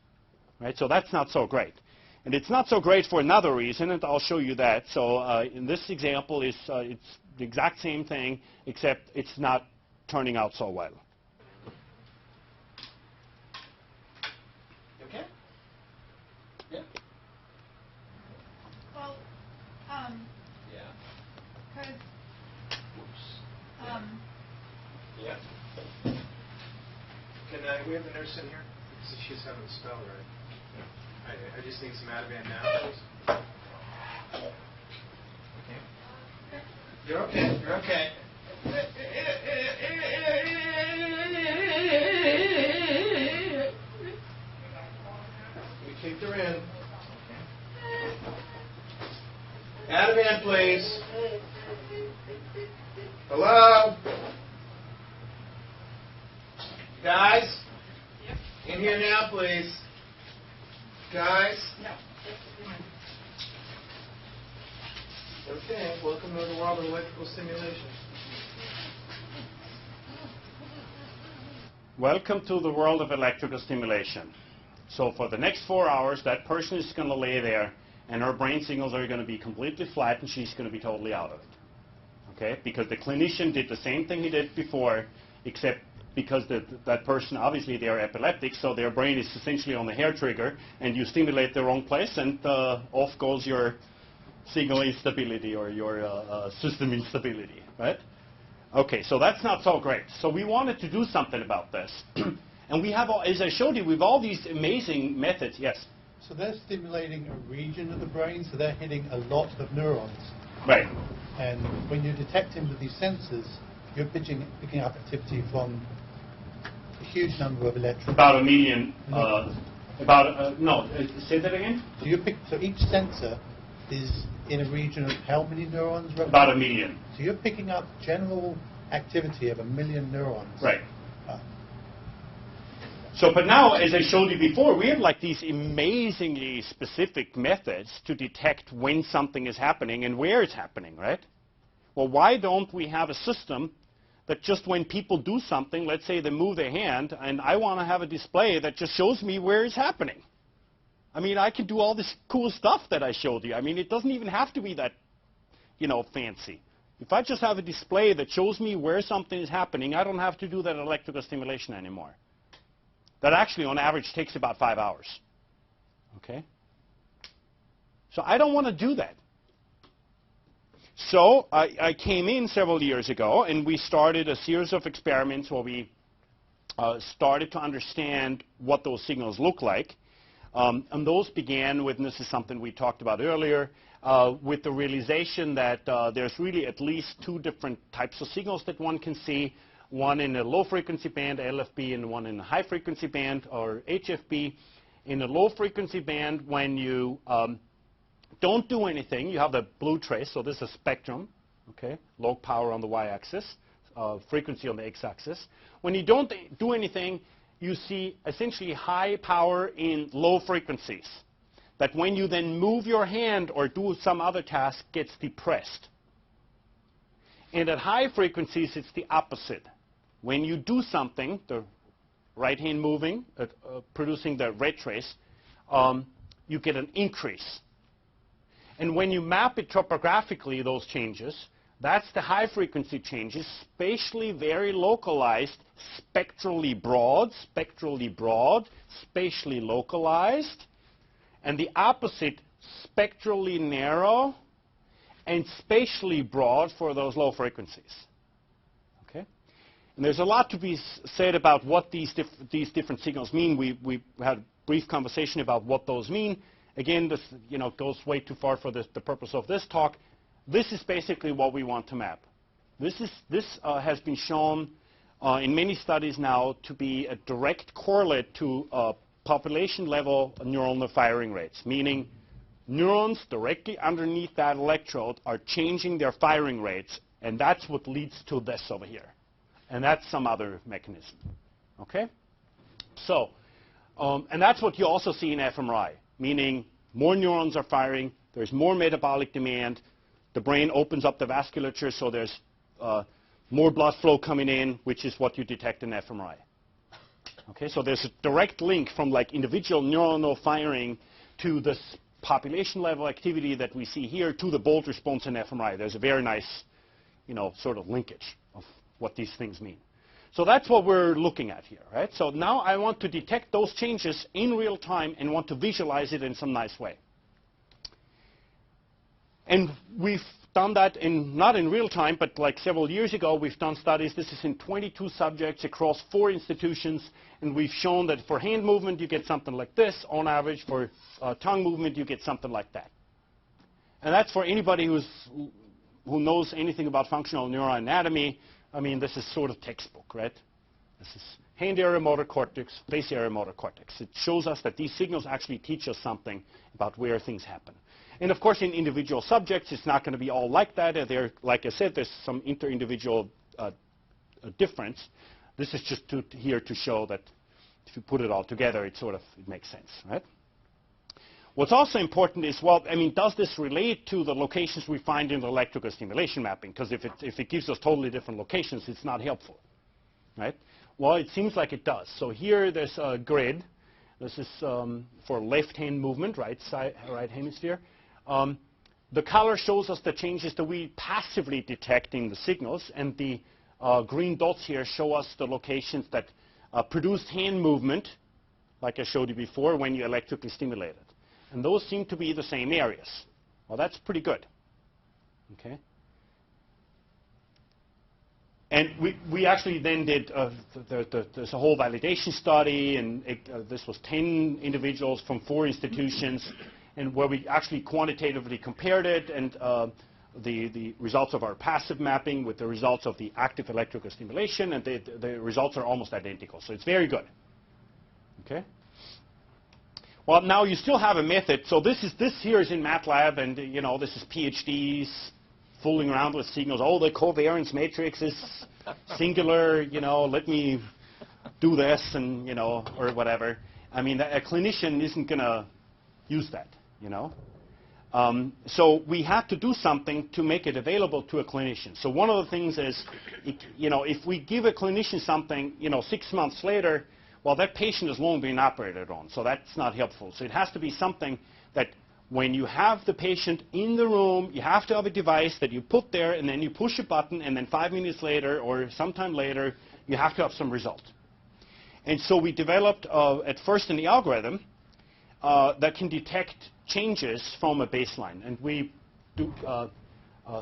right? So that's not so great. And it's not so great for another reason, and I'll show you that. So in this example, it's the exact same thing, except it's not turning out so well.
Okay? Yeah?
Well,
Yeah.
because,
Yeah. Can we have the nurse in here? So she's having the spell, right? I just need some Ativan now, please. Okay. You're okay. You're okay. We kicked her in. Okay. Ativan, please. Hello? Guys? In here now, please. Guys? No. Okay, welcome to the world of electrical stimulation.
Welcome to the world of electrical stimulation. So for the next 4 hours, that person is going to lay there, and her brain signals are going to be completely flat, and she's going to be totally out of it. Okay? Because the clinician did the same thing he did before, except because that person, obviously, they are epileptic, so their brain is essentially on the hair trigger, and you stimulate the wrong place, and off goes your signal instability or your system instability, right? Okay, so that's not so great. So we wanted to do something about this. And we have, as I showed you, we have all these amazing methods. Yes?
So they're stimulating a region of the brain, so they're hitting a lot of neurons.
Right.
And when you're detecting with these sensors, you're picking up activity from a huge number of electrons.
About a million. Say that again?
So each sensor is in a region of how many neurons?
About a million.
So you're picking up general activity of 1 million neurons.
Right. So, but now, as I showed you before, we have like these amazingly specific methods to detect when something is happening and where it's happening, right? Well, why don't we have a system that just when people do something, let's say they move their hand, and I want to have a display that just shows me where it's happening? I mean, I can do all this cool stuff that I showed you. I mean, it doesn't even have to be that, fancy. If I just have a display that shows me where something is happening, I don't have to do that electrical stimulation anymore. That actually, on average, takes about 5 hours. Okay? So I don't want to do that. So I came in several years ago, and we started a series of experiments where we started to understand what those signals look like. And those began with, and this is something we talked about earlier, with the realization that there's really at least 2 different types of signals that one can see. One in a low-frequency band, LFB, and one in a high-frequency band, or HFB. In a low-frequency band, when you don't do anything, you have the blue trace, so this is a spectrum, okay? Low power on the y-axis, frequency on the x-axis. When you don't do anything, you see essentially high power in low frequencies. that when you then move your hand or do some other task, gets depressed. And at high frequencies, it's the opposite. When you do something, the right hand moving, producing the red trace, you get an increase. And when you map it topographically, those changes, that's the high frequency changes, spatially very localized, spectrally broad, spatially localized, and the opposite, spectrally narrow and spatially broad for those low frequencies. Okay? And there's a lot to be said about what these different signals mean. We had a brief conversation about what those mean. Again, this goes way too far for the purpose of this talk. This is basically what we want to map. This has been shown in many studies now to be a direct correlate to population-level neuronal firing rates, meaning neurons directly underneath that electrode are changing their firing rates, and that's what leads to this over here. And that's some other mechanism. Okay? So, and that's what you also see in fMRI, meaning more neurons are firing, there's more metabolic demand, the brain opens up the vasculature, so there's more blood flow coming in, which is what you detect in fMRI. Okay, so there's a direct link from like individual neuronal firing to this population level activity that we see here to the bold response in fMRI. There's a very nice, sort of linkage of what these things mean. So that's what we're looking at here, right? So now I want to detect those changes in real time and want to visualize it in some nice way. And we've done that not in real time, but like several years ago, we've done studies. This is in 22 subjects across 4 institutions, and we've shown that for hand movement, you get something like this. On average, for tongue movement, you get something like that. And that's for anybody who knows anything about functional neuroanatomy. I mean, this is sort of textbook, right? This is hand area motor cortex, face area motor cortex. It shows us that these signals actually teach us something about where things happen. And of course, in individual subjects, it's not going to be all like that. Like I said, there's some inter-individual difference. This is just here to show that if you put it all together, it makes sense, right? What's also important is, well, I mean, does this relate to the locations we find in the electrical stimulation mapping? Because if it gives us totally different locations, it's not helpful, right? Well, it seems like it does. So here there's a grid. This is for left-hand movement, right hemisphere. The color shows us the changes that we passively detect in the signals, and the green dots here show us the locations that produce hand movement, like I showed you before, when you electrically stimulate it. And those seem to be the same areas. Well, that's pretty good. Okay. And we actually then did, there's a whole validation study, and this was 10 individuals from 4 institutions, and where we actually quantitatively compared it, and the results of our passive mapping with the results of the active electrical stimulation, and the results are almost identical. So it's very good. Okay. Well, now you still have a method. So this here is in MATLAB, and this is PhDs fooling around with signals. Oh, the covariance matrix is singular. Let me do this, and or whatever. I mean, a clinician isn't going to use that. So we have to do something to make it available to a clinician. So one of the things is, if we give a clinician something, 6 months later, well, that patient has long been operated on, so that's not helpful. So it has to be something that when you have the patient in the room, you have to have a device that you put there, and then you push a button, and then 5 minutes later or sometime later, you have to have some result. And so we developed, at first in the algorithm, that can detect changes from a baseline. And we do,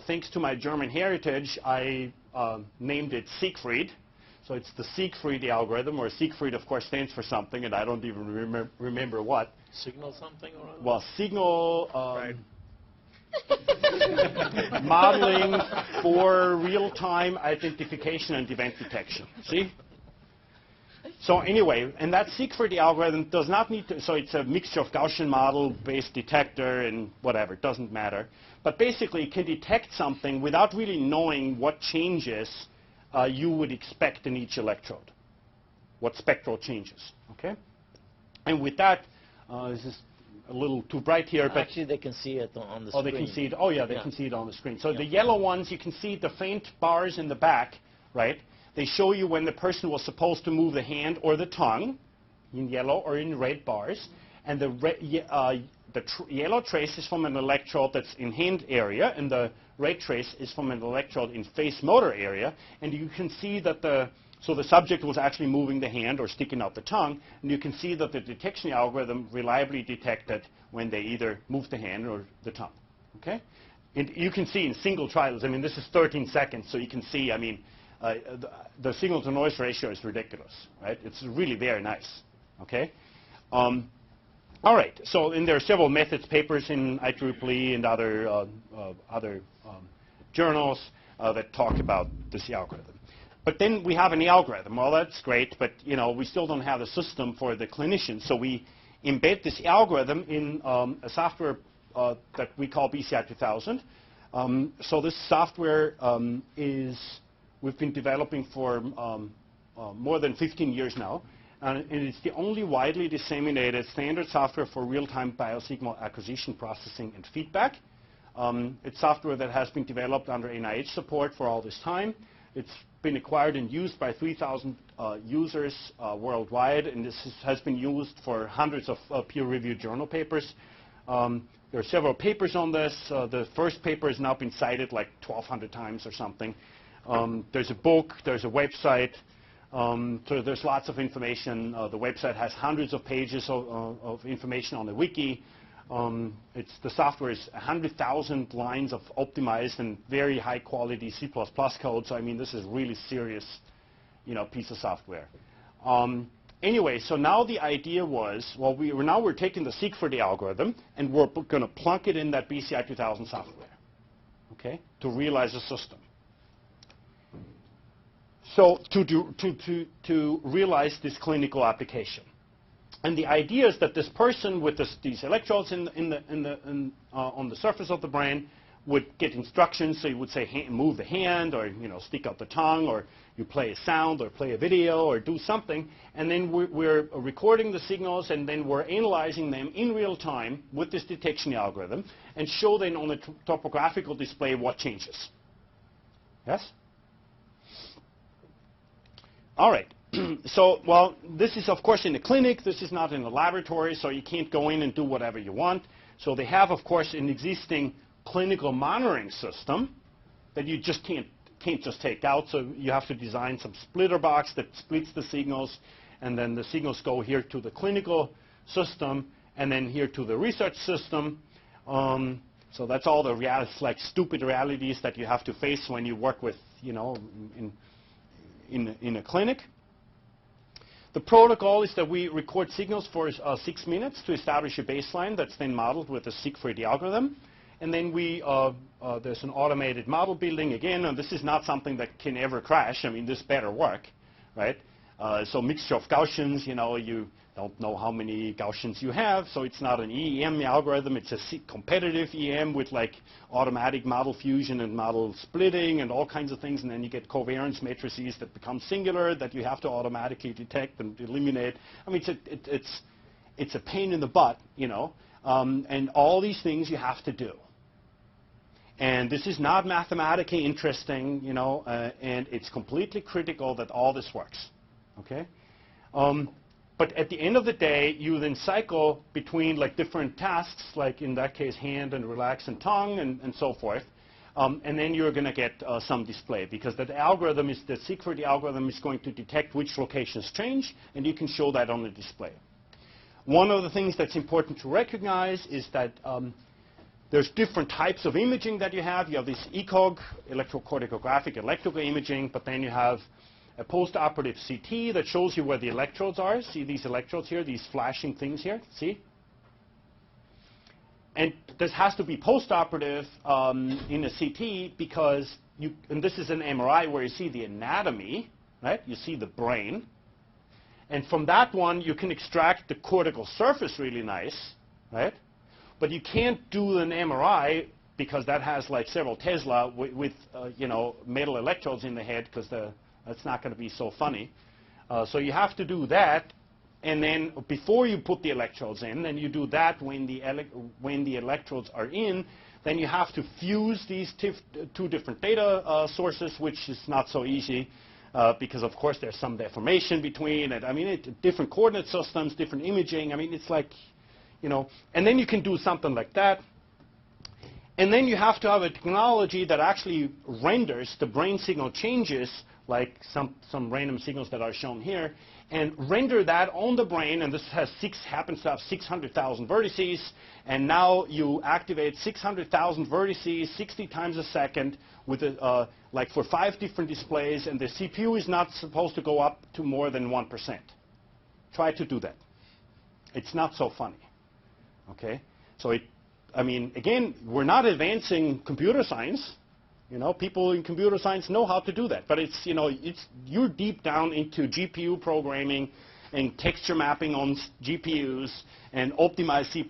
thanks to my German heritage, I named it Siegfried. So it's the Siegfried algorithm, or Siegfried, of course, stands for something, and I don't even remember what.
Signal something or other?
Well, signal modeling for real-time identification and event detection. See? So anyway, and that Siegfried algorithm does not need to, so it's a mixture of Gaussian model-based detector and whatever, it doesn't matter. But basically, it can detect something without really knowing what changes you would expect in each electrode, what spectral changes, okay? And with that, this is a little too bright here, but
actually they can see it on the screen.
they can see it. Oh, yeah, they can see it on the screen. So the yellow ones, you can see the faint bars in the back, right? They show you when the person was supposed to move the hand or the tongue, in yellow or in red bars, and the yellow trace is from an electrode that's in hand area, and the red trace is from an electrode in face motor area, and you can see that the subject was actually moving the hand or sticking out the tongue, and you can see that the detection algorithm reliably detected when they either moved the hand or the tongue. Okay? And you can see in single trials, I mean, this is 13 seconds, so you can see, I mean, the signal-to-noise ratio is ridiculous, right? It's really very nice. Okay? All right. So, and there are several methods, papers in IEEE and other journals that talk about this algorithm. But then we have an algorithm. Well, that's great, but you know, we still don't have a system for the clinician. So we embed this algorithm in a software that we call BCI 2000. So this software we've been developing for more than 15 years now. And it's the only widely disseminated standard software for real-time biosignal acquisition, processing, and feedback. It's software that has been developed under NIH support for all this time. It's been acquired and used by 3,000 users worldwide, and this has been used for hundreds of peer-reviewed journal papers. There are several papers on this. The first paper has now been cited like 1,200 times or something. There's a book, there's a website, so there's lots of information. The website has hundreds of pages of information on the wiki. The software is 100,000 lines of optimized and very high quality C++ code. So I mean, this is really serious, you know, piece of software. Anyway, so now the idea was, well, we're taking the seek for the algorithm and we're going to plunk it in that BCI 2000 software, okay, to realize a system. So to realize this clinical application. And the idea is that this person with these electrodes on the surface of the brain would get instructions. So you would say, move the hand, or you know, stick out the tongue, or you play a sound, or play a video, or do something. And then we're recording the signals, and then we're analyzing them in real time with this detection algorithm, and show then on the topographical display what changes. Yes? All right. So, well, this is, of course, in the clinic. This is not in the laboratory, so you can't go in and do whatever you want. So they have, of course, an existing clinical monitoring system that you just can't just take out. So you have to design some splitter box that splits the signals, and then the signals go here to the clinical system, and then here to the research system. So that's all the like stupid realities that you have to face when you work with, you know, in a clinic. The protocol is that we record signals for 6 minutes to establish a baseline that's then modeled with the seek-for-the algorithm. And then there's an automated model building again, and this is not something that can ever crash. I mean, this better work, right? So mixture of Gaussians, you know, you don't know how many Gaussians you have, so it's not an EM algorithm, it's a competitive EM with like automatic model fusion and model splitting and all kinds of things, and then you get covariance matrices that become singular that you have to automatically detect and eliminate. I mean, it's a pain in the butt, you know, and all these things you have to do. And this is not mathematically interesting, you know, and it's completely critical that all this works, okay? But at the end of the day, you then cycle between like different tasks, like in that case, hand and relax and tongue and so forth. And then you're going to get some display, because that algorithm is, the seek-for-the algorithm is going to detect which locations change, and you can show that on the display. One of the things that's important to recognize is that there's different types of imaging that you have. You have this ECOG, electrocorticographic electrical imaging, but then you have a post-operative CT that shows you where the electrodes are. See these electrodes here, these flashing things here, see? And this has to be post-operative in a CT because and this is an MRI where you see the anatomy, right? You see the brain. And from that one, you can extract the cortical surface really nice, right? But you can't do an MRI because that has like several Tesla with you know, metal electrodes in the head, because that's not going to be so funny. So you have to do that and then before you put the electrodes in, then you do that when the electrodes are in, then you have to fuse these two different data sources, which is not so easy because, of course, there's some deformation between it. I mean, different coordinate systems, different imaging. I mean, it's like, you know, and then you can do something like that. And then you have to have a technology that actually renders the brain signal changes, like some random signals that are shown here, and render that on the brain. And this happens to have 600,000 vertices. And now you activate 600,000 vertices 60 times a second with like for 5 different displays. And the CPU is not supposed to go up to more than 1%. Try to do that. It's not so funny. Okay? So I mean, again, we're not advancing computer science. You know, people in computer science know how to do that. But it's, you know, you're deep down into GPU programming and texture mapping on GPUs and optimized C++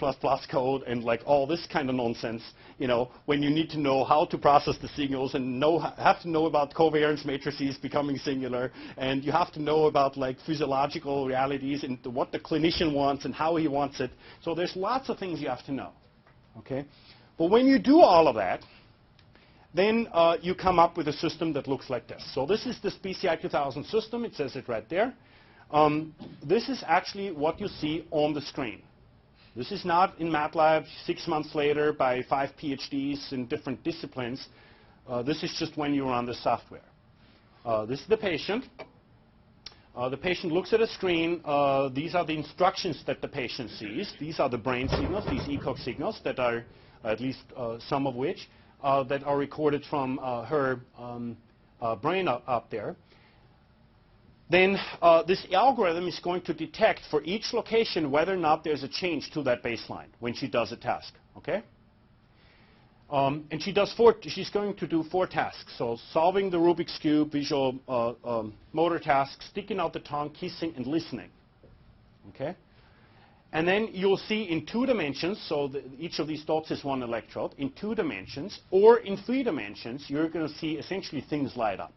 code and like all this kind of nonsense, you know, when you need to know how to process the signals and have to know about covariance matrices becoming singular, and you have to know about like physiological realities and what the clinician wants and how he wants it. So there's lots of things you have to know. Okay? But when you do all of that, then you come up with a system that looks like this. So this is the SPCI 2000 system. It says it right there. This is actually what you see on the screen. This is not in MATLAB 6 months later by 5 PhDs in different disciplines. This is just when you run the software. This is the patient. The patient looks at a screen. These are the instructions that the patient sees. These are the brain signals, these ECOG signals that are, at least some of which, that are recorded from her brain up there. Then this algorithm is going to detect for each location whether or not there's a change to that baseline when she does a task. Okay? And she's going to do 4 tasks. So solving the Rubik's Cube, visual motor tasks, sticking out the tongue, kissing, and listening. Okay? And then you'll see in 2 dimensions, so each of these dots is 1 electrode, in 2 dimensions, or in 3 dimensions, you're going to see essentially things light up.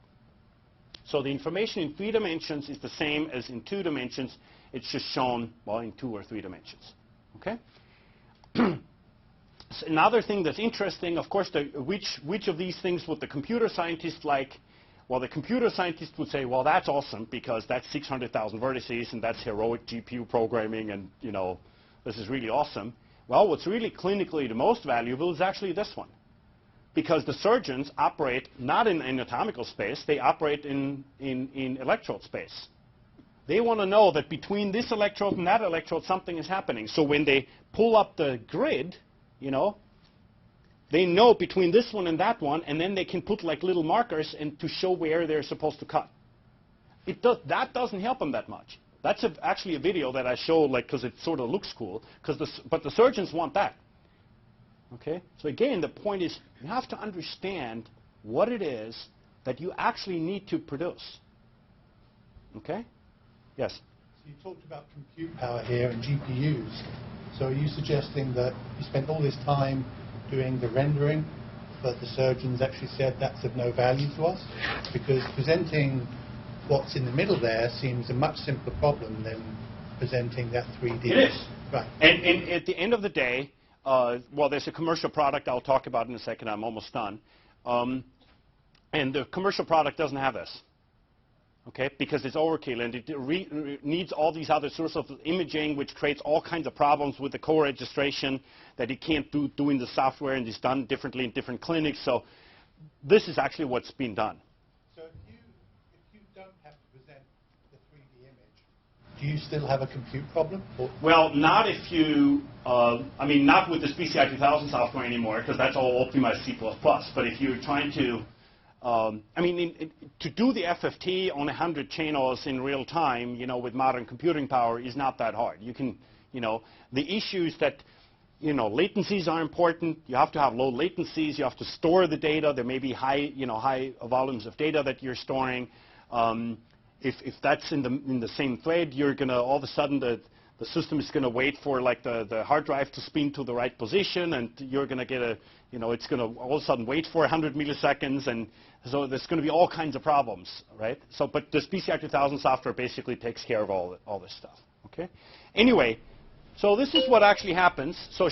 So the information in 3 dimensions is the same as in 2 dimensions. It's just shown, well, in 2 or 3 dimensions. Okay? So another thing that's interesting, of course, which of these things would the computer scientist like? Well, the computer scientist would say, well, that's awesome because that's 600,000 vertices and that's heroic GPU programming and, you know, this is really awesome. Well, what's really clinically the most valuable is actually this one. Because the surgeons operate not in anatomical space, they operate in electrode space. They want to know that between this electrode and that electrode something is happening. So when they pull up the grid, you know, they know between this one and that one, and then they can put like little markers and to show where they're supposed to cut. That doesn't help them that much. That's actually a video that I show, like, because it sort of looks cool. But the surgeons want that. Okay? So again, the point is you have to understand what it is that you actually need to produce. Okay? Yes?
So you talked about compute power here and GPUs. So are you suggesting that you spent all this time doing the rendering, but the surgeons actually said that's of no value to us? Because presenting what's in the middle there seems a much simpler problem than presenting that 3D.
It is.
Right.
And at the end of the day, well, there's a commercial product I'll talk about in a second. I'm almost done. And the commercial product doesn't have this. Okay, because it's overkill and it needs all these other sorts of imaging, which creates all kinds of problems with the co-registration that you can't do in the software, and it's done differently in different clinics. So this is actually what's been done.
So if you don't have to present the 3D image, do you still have a compute problem?
Well, not if you, I mean, not with the SPCI 2000 software anymore, because that's all optimized C++. But if you're trying to I mean, to do the FFT on 100 channels in real time, you know, with modern computing power is not that hard. You can, you know, the issues that, you know, latencies are important. You have to have low latencies. You have to store the data. There may be high, you know, high volumes of data that you're storing. If that's in the same thread, you're going to all of a sudden the system is going to wait for like the hard drive to spin to the right position, and you're going to get a, you know, it's going to all of a sudden wait for 100 milliseconds, and so there's going to be all kinds of problems, right? So, but the SPCI 2000 software basically takes care of all this stuff. Okay. Anyway, so this is what actually happens. So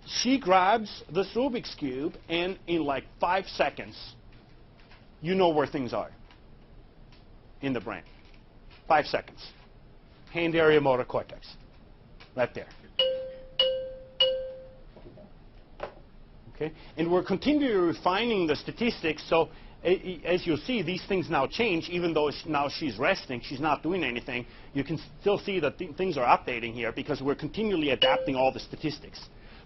she grabs this Rubik's Cube, and in like 5 seconds, you know where things are in the brain. 5 seconds. Hand area motor cortex. Right there. Okay? And we're continually refining the statistics, so as you'll see, these things now change, even though now she's resting, she's not doing anything. You can still see that things are updating here because we're continually adapting all the statistics.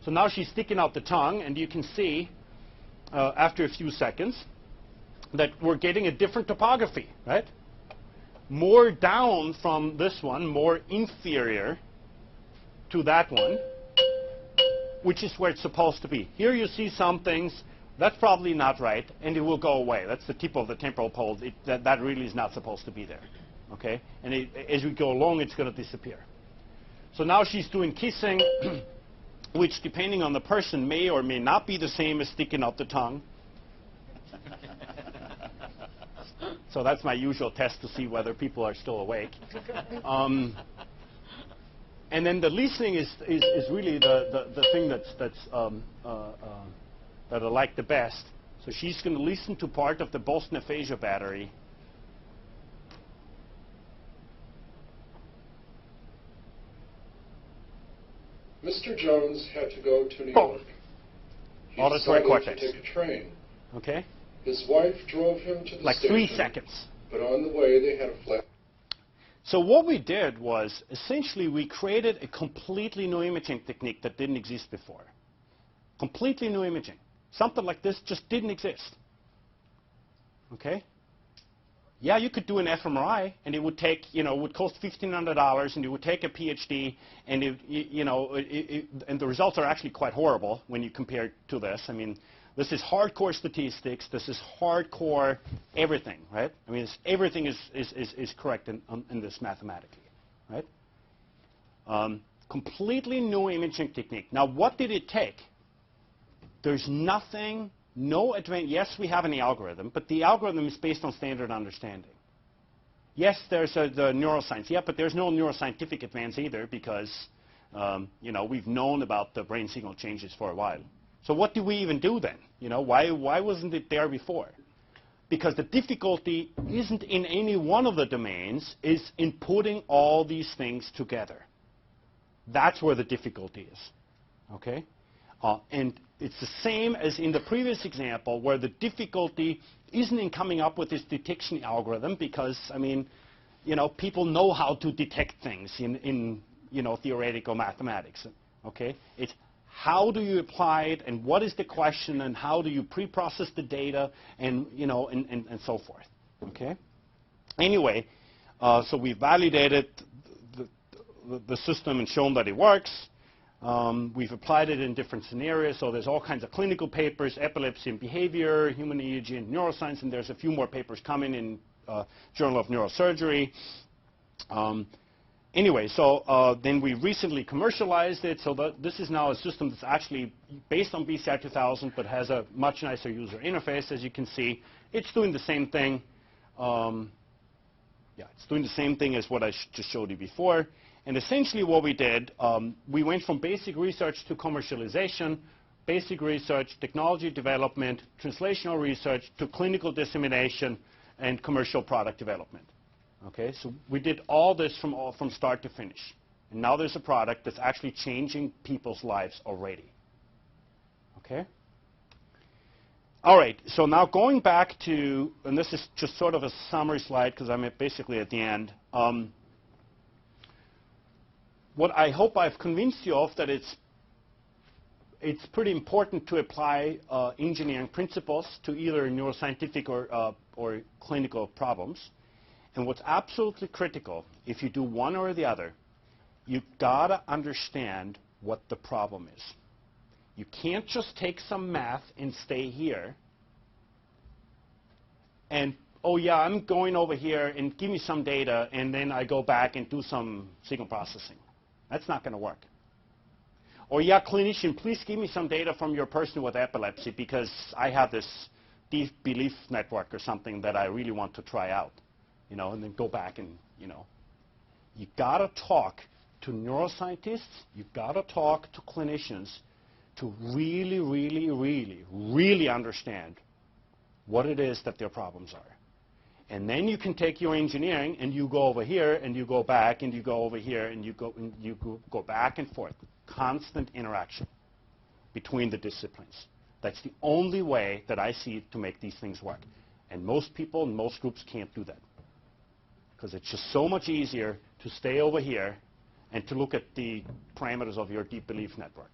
So now she's sticking out the tongue, and you can see, after a few seconds, that we're getting a different topography, right? More down from this one, more inferior to that one, which is where it's supposed to be. Here you see some things. That's probably not right, and it will go away. That's the tip of the temporal pole. That really is not supposed to be there. Okay? And as we go along, it's going to disappear. So now she's doing kissing, which, depending on the person, may or may not be the same as sticking out the tongue. So that's my usual test to see whether people are still awake. And then the listening is really the thing that I like the best. So she's going to listen to part of the Boston aphasia battery.
Mr. Jones had to go to New York. He
Auditory cortex.
to take a train.
Okay.
His wife drove him to the
like
station.
3 seconds.
But on the way, they had a flat.
So what we did was, essentially, we created a completely new imaging technique that didn't exist before. Completely new imaging. Something like this just didn't exist. Okay? Yeah, you could do an fMRI, and it would take, would cost $1,500, and it would take a PhD, and and the results are actually quite horrible when you compare it to this. I mean, this is hardcore statistics. This is hardcore everything, right? I mean, everything is correct in this mathematically, right? Completely new imaging technique. Now, what did it take? There's nothing, no advanced. Yes, we have an algorithm, but the algorithm is based on standard understanding. Yes, there's the neuroscience. Yeah, but there's no neuroscientific advance either because, we've known about the brain signal changes for a while. So what do we even do then? Why wasn't it there before? Because the difficulty isn't in any one of the domains, it's in putting all these things together. That's where the difficulty is. Okay? And it's the same as in the previous example where the difficulty isn't in coming up with this detection algorithm because, people know how to detect things in theoretical mathematics. Okay? It's how do you apply it, and what is the question, and how do you pre-process the data, and and so forth. Okay. Anyway, so we validated the system and shown that it works. We've applied it in different scenarios. So there's all kinds of clinical papers, epilepsy and behavior, human EEG and neuroscience, and there's a few more papers coming in Journal of Neurosurgery. Anyway, so then we recently commercialized it, so that this is now a system that's actually based on BCI 2000, but has a much nicer user interface, as you can see. It's doing the same thing. It's doing the same thing as what I just showed you before. And essentially what we did, we went from basic research to commercialization, basic research, technology development, translational research, to clinical dissemination, and commercial product development. Okay, so we did all this from start to finish. And now there's a product that's actually changing people's lives already. Okay? All right, so now going back to, and this is just sort of a summary slide because I'm basically at the end. What I hope I've convinced you of that it's pretty important to apply engineering principles to either neuroscientific or clinical problems. And what's absolutely critical, if you do one or the other, you've got to understand what the problem is. You can't just take some math and stay here and, oh yeah, I'm going over here and give me some data and then I go back and do some signal processing. That's not going to work. Or yeah, clinician, please give me some data from your person with epilepsy because I have this deep belief network or something that I really want to try out. And then go back and, you got to talk to neuroscientists, you've got to talk to clinicians to really, really, really, really understand what it is that their problems are. And then you can take your engineering and you go over here and you go back and you go over here and you go back and forth. Constant interaction between the disciplines. That's the only way that I see to make these things work. And most people and most groups can't do that. Because it's just so much easier to stay over here and to look at the parameters of your deep belief network,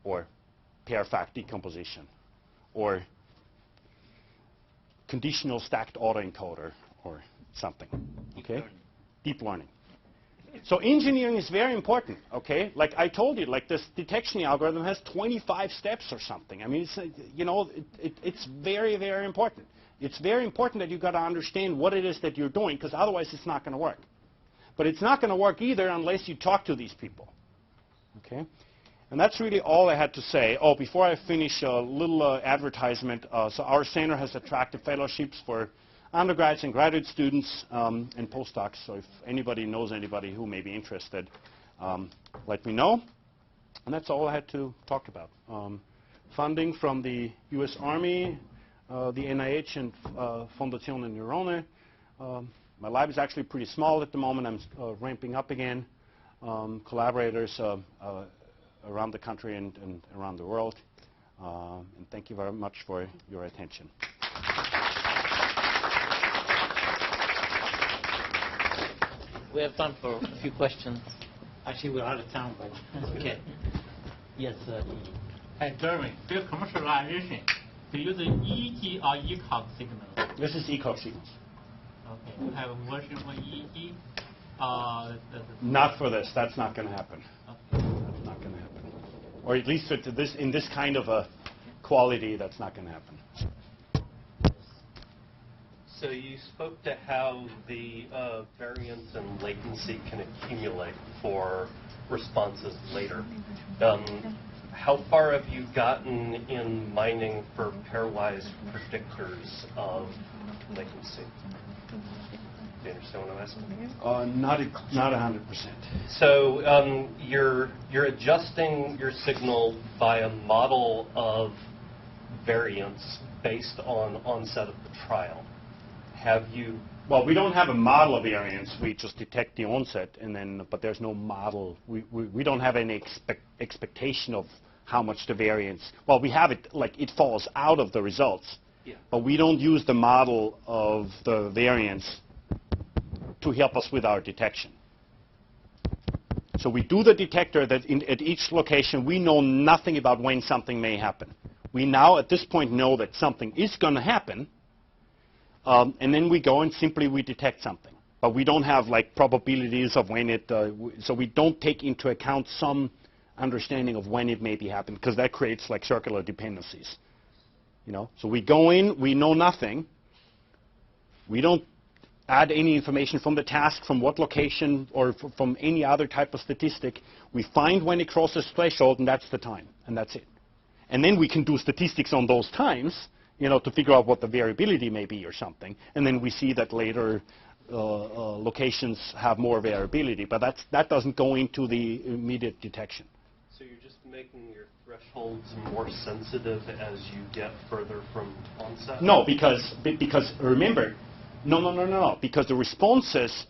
or pair fact decomposition, or conditional stacked autoencoder, or something. Okay? Deep learning. So engineering is very important, okay? Like I told you, like this detection algorithm has 25 steps or something. I mean, it's, you know, it's very, very important. It's very important that you've got to understand what it is that you're doing, because otherwise it's not going to work. But it's not going to work either unless you talk to these people, okay? And that's really all I had to say. Oh, before I finish, a little advertisement. So our center has attracted fellowships for undergrads and graduate students and postdocs. So if anybody knows anybody who may be interested, let me know. And that's all I had to talk about. Funding from the U.S. Army, the NIH, and Fondazione Neurone. My lab is actually pretty small at the moment. I'm ramping up again. Collaborators around the country and around the world. And thank you very much for your attention.
We have time for a few questions. Actually, we're out of time, but okay. Yes,
Gerwin, field commercialization, to use the EEG or ECOG signal?
This is ECOG signals.
Okay. You have a version for EEG?
Not for this. That's not going to happen.
Okay.
That's not going to happen. Or at least in this kind of a quality, that's not going to happen.
So you spoke to how the variance and latency can accumulate for responses later. How far have you gotten in mining for pairwise predictors of latency? Do you understand what I'm asking?
Not 100%.
So you're adjusting your signal by a model of variance based on onset of the trial. Have you?
Well, we don't have a model of variance. We just detect the onset, and then, but there's no model. We don't have any expectation of how much the variance. Well, we have it like it falls out of the results,
yeah.
But we don't use the model of the variance to help us with our detection. So we do the detector that at each location we know nothing about when something may happen. We now at this point know that something is going to happen. And then we go and simply we detect something. But we don't have like probabilities of when it, so we don't take into account some understanding of when it may be happening, because that creates like circular dependencies. You know? So we go in, we know nothing. We don't add any information from the task, from what location, or from any other type of statistic. We find when it crosses threshold, and that's the time, and that's it. And then we can do statistics on those times, you know, to figure out what the variability may be or something. And then we see that later locations have more variability, but that doesn't go into the immediate detection.
So you're just making your thresholds more sensitive as you get further from onset?
No, because remember, no, because the responses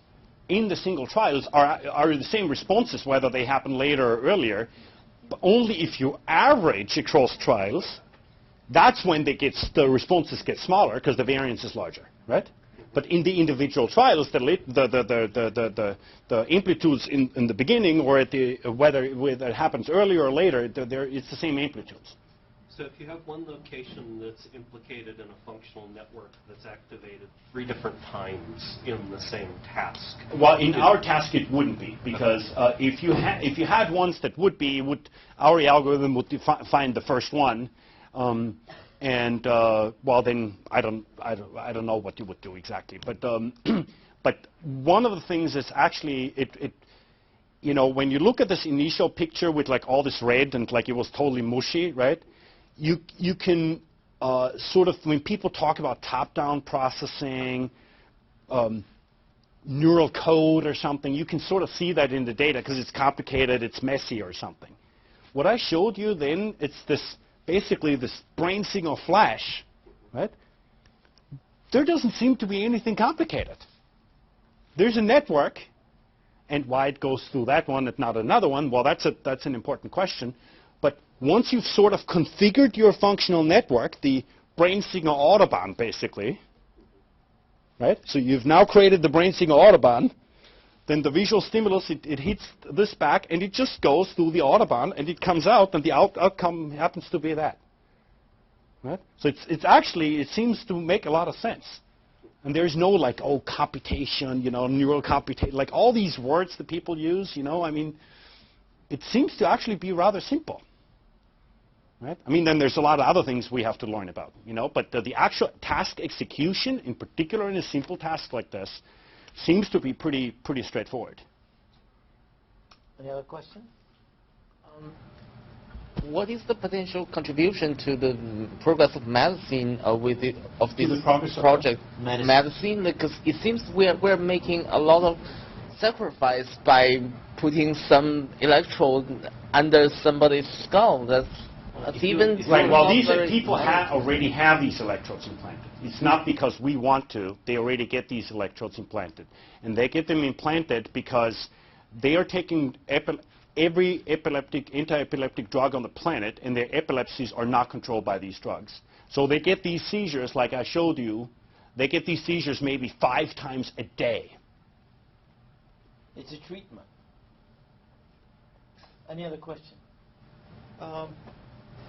in the single trials are the same responses whether they happen later or earlier, but only if you average across trials. That's when the responses get smaller because the variance is larger, right? But in the individual trials, the amplitudes in the beginning, or at whether it happens earlier or later, it's the same amplitudes.
So if you have one location that's implicated in a functional network that's activated 3 different times in the same task.
Well, in our task it wouldn't be, because if you had ones that would be, our algorithm would find the first one. Well, then I don't know what you would do exactly, but but one of the things is actually you know, when you look at this initial picture with like all this red and like it was totally mushy, right? You can sort of, when people talk about top-down processing, neural code or something. You can sort of see that in the data because it's complicated, it's messy or something. What I showed you then, it's this basically this brain signal flash, right? There doesn't seem to be anything complicated. There's a network, and why it goes through that one and not another one, well, that's an important question. But once you've sort of configured your functional network, the brain signal autobahn, basically, right? So you've now created the brain signal autobahn. Then the visual stimulus, it hits this back, and it just goes through the autobahn, and it comes out, and the outcome happens to be that. Right? So it's actually, it seems to make a lot of sense. And there's no like, oh, computation, you know, neural computation, like all these words that people use, you know, I mean, it seems to actually be rather simple. Right? I mean, then there's a lot of other things we have to learn about, you know, but the actual task execution, in particular in a simple task like this, seems to be pretty straightforward.
Any other questions?
What is the potential contribution to the progress of medicine of this project? Medicine, because it seems we're making a lot of sacrifice by putting some electrode under somebody's skull. That's even
right. Well, these people already have these electrodes implanted. It's not because we want to. They already get these electrodes implanted, and they get them implanted because they are taking every anti-epileptic drug on the planet, and their epilepsies are not controlled by these drugs. So they get these seizures, like I showed you. They get these seizures maybe 5 times a day.
It's a treatment. Any other question?
I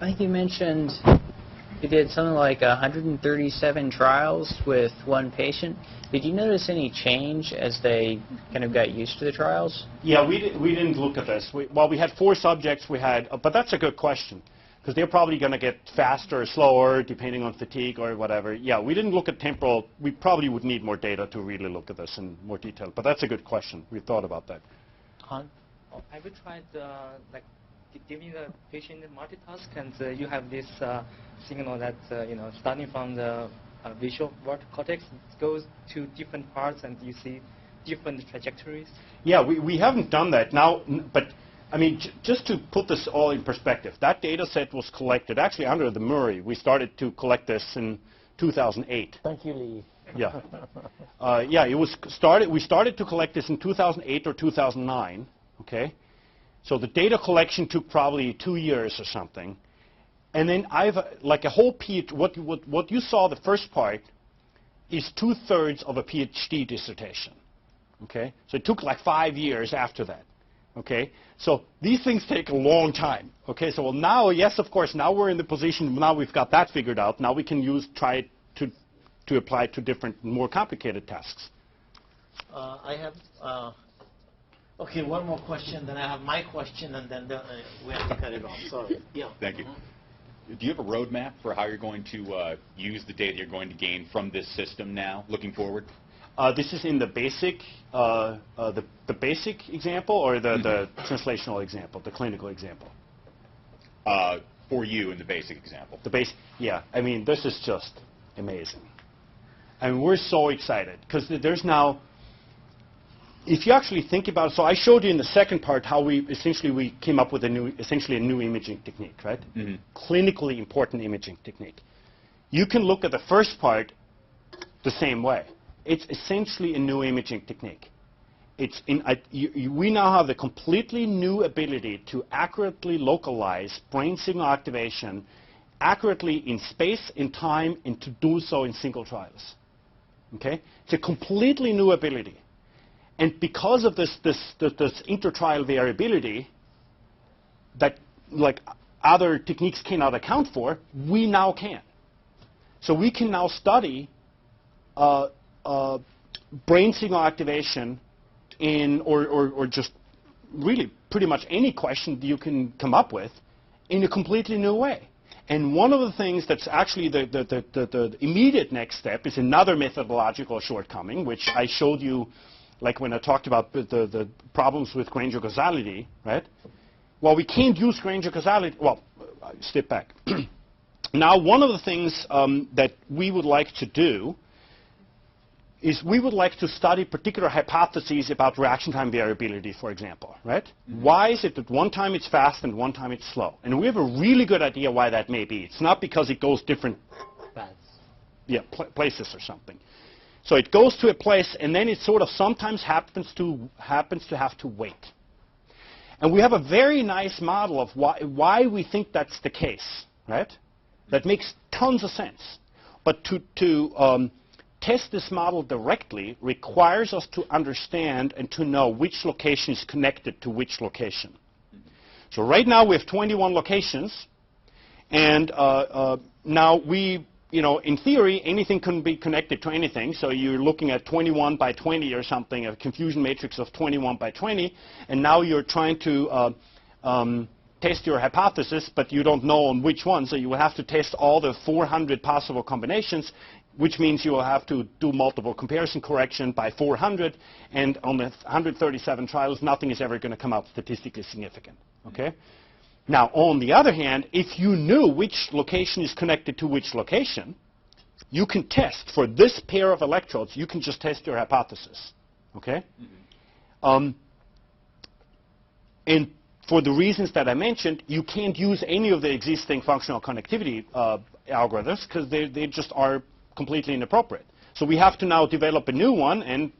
think you mentioned you did something like 137 trials with one patient. Did you notice any change as they kind of got used to the trials?
Yeah, we didn't look at this. We had 4 subjects. But that's a good question, because they're probably going to get faster or slower depending on fatigue or whatever. Yeah, we didn't look at temporal. We probably would need more data to really look at this in more detail. But that's a good question. We thought about that.
Han?
Have you tried like giving the patient multitask, and you have this signal that you know, starting from the visual cortex, it goes to different parts, and you see different trajectories?
Yeah, we haven't done that now, but I mean, just to put this all in perspective, that data set was collected actually under the Murray. We started to collect this in 2008.
Thank you, Lee.
Yeah. Yeah, it was started. We started to collect this in 2008 or 2009. Okay. So the data collection took probably 2 years or something. And then I've, like a whole PhD, what you saw, the first part, is 2/3 of a PhD dissertation. Okay? So it took like 5 years after that. Okay? So these things take a long time. Okay? So well, now, yes, of course, now we're in the position, now we've got that figured out. Now we can try it to apply to different, more complicated tasks.
I have... okay, one more question, then I have my question, and then we have to cut it off. Sorry. Yeah.
Thank you. Do you have a roadmap for how you're going to use the data you're going to gain from this system now, looking forward?
This is in the basic, the basic example, or the translational example, the clinical example?
For you in the basic example.
The basic, yeah. I mean, this is just amazing. I mean, we're so excited because there's now. If you actually think about it, so I showed you in the second part how we came up with essentially a new imaging technique, right? Mm-hmm. Clinically important imaging technique. You can look at the first part the same way. It's essentially a new imaging technique. We now have the completely new ability to accurately localize brain signal activation accurately in space, in time, and to do so in single trials. Okay? It's a completely new ability. And because of this inter-trial variability that like other techniques cannot account for, we now can. So we can now study brain signal activation in, or just really pretty much any question that you can come up with in a completely new way. And one of the things that's actually the immediate next step is another methodological shortcoming, which I showed you like when I talked about the problems with Granger causality, right? Well, we can't use Granger causality. Well, step back. Now, one of the things that we would like to do is we would like to study particular hypotheses about reaction time variability, for example, right? Why is it that one time it's fast and one time it's slow? And we have a really good idea why that may be. It's not because it goes different places or something. So it goes to a place, and then it sort of sometimes happens to have to wait. And we have a very nice model of why we think that's the case, right? That makes tons of sense. But to test this model directly requires us to understand and to know which location is connected to which location. So right now we have 21 locations, and now we, in theory, anything can be connected to anything. So you're looking at 21 by 20 or something, a confusion matrix of 21 by 20, and now you're trying to test your hypothesis, but you don't know on which one, so you will have to test all the 400 possible combinations, which means you will have to do multiple comparison correction by 400, and on the 137 trials, nothing is ever going to come out statistically significant. Okay? Now, on the other hand, if you knew which location is connected to which location, you can test for this pair of electrodes, you can just test your hypothesis. Okay? And for the reasons that I mentioned, you can't use any of the existing functional connectivity algorithms because they just are completely inappropriate. So we have to now develop a new one, and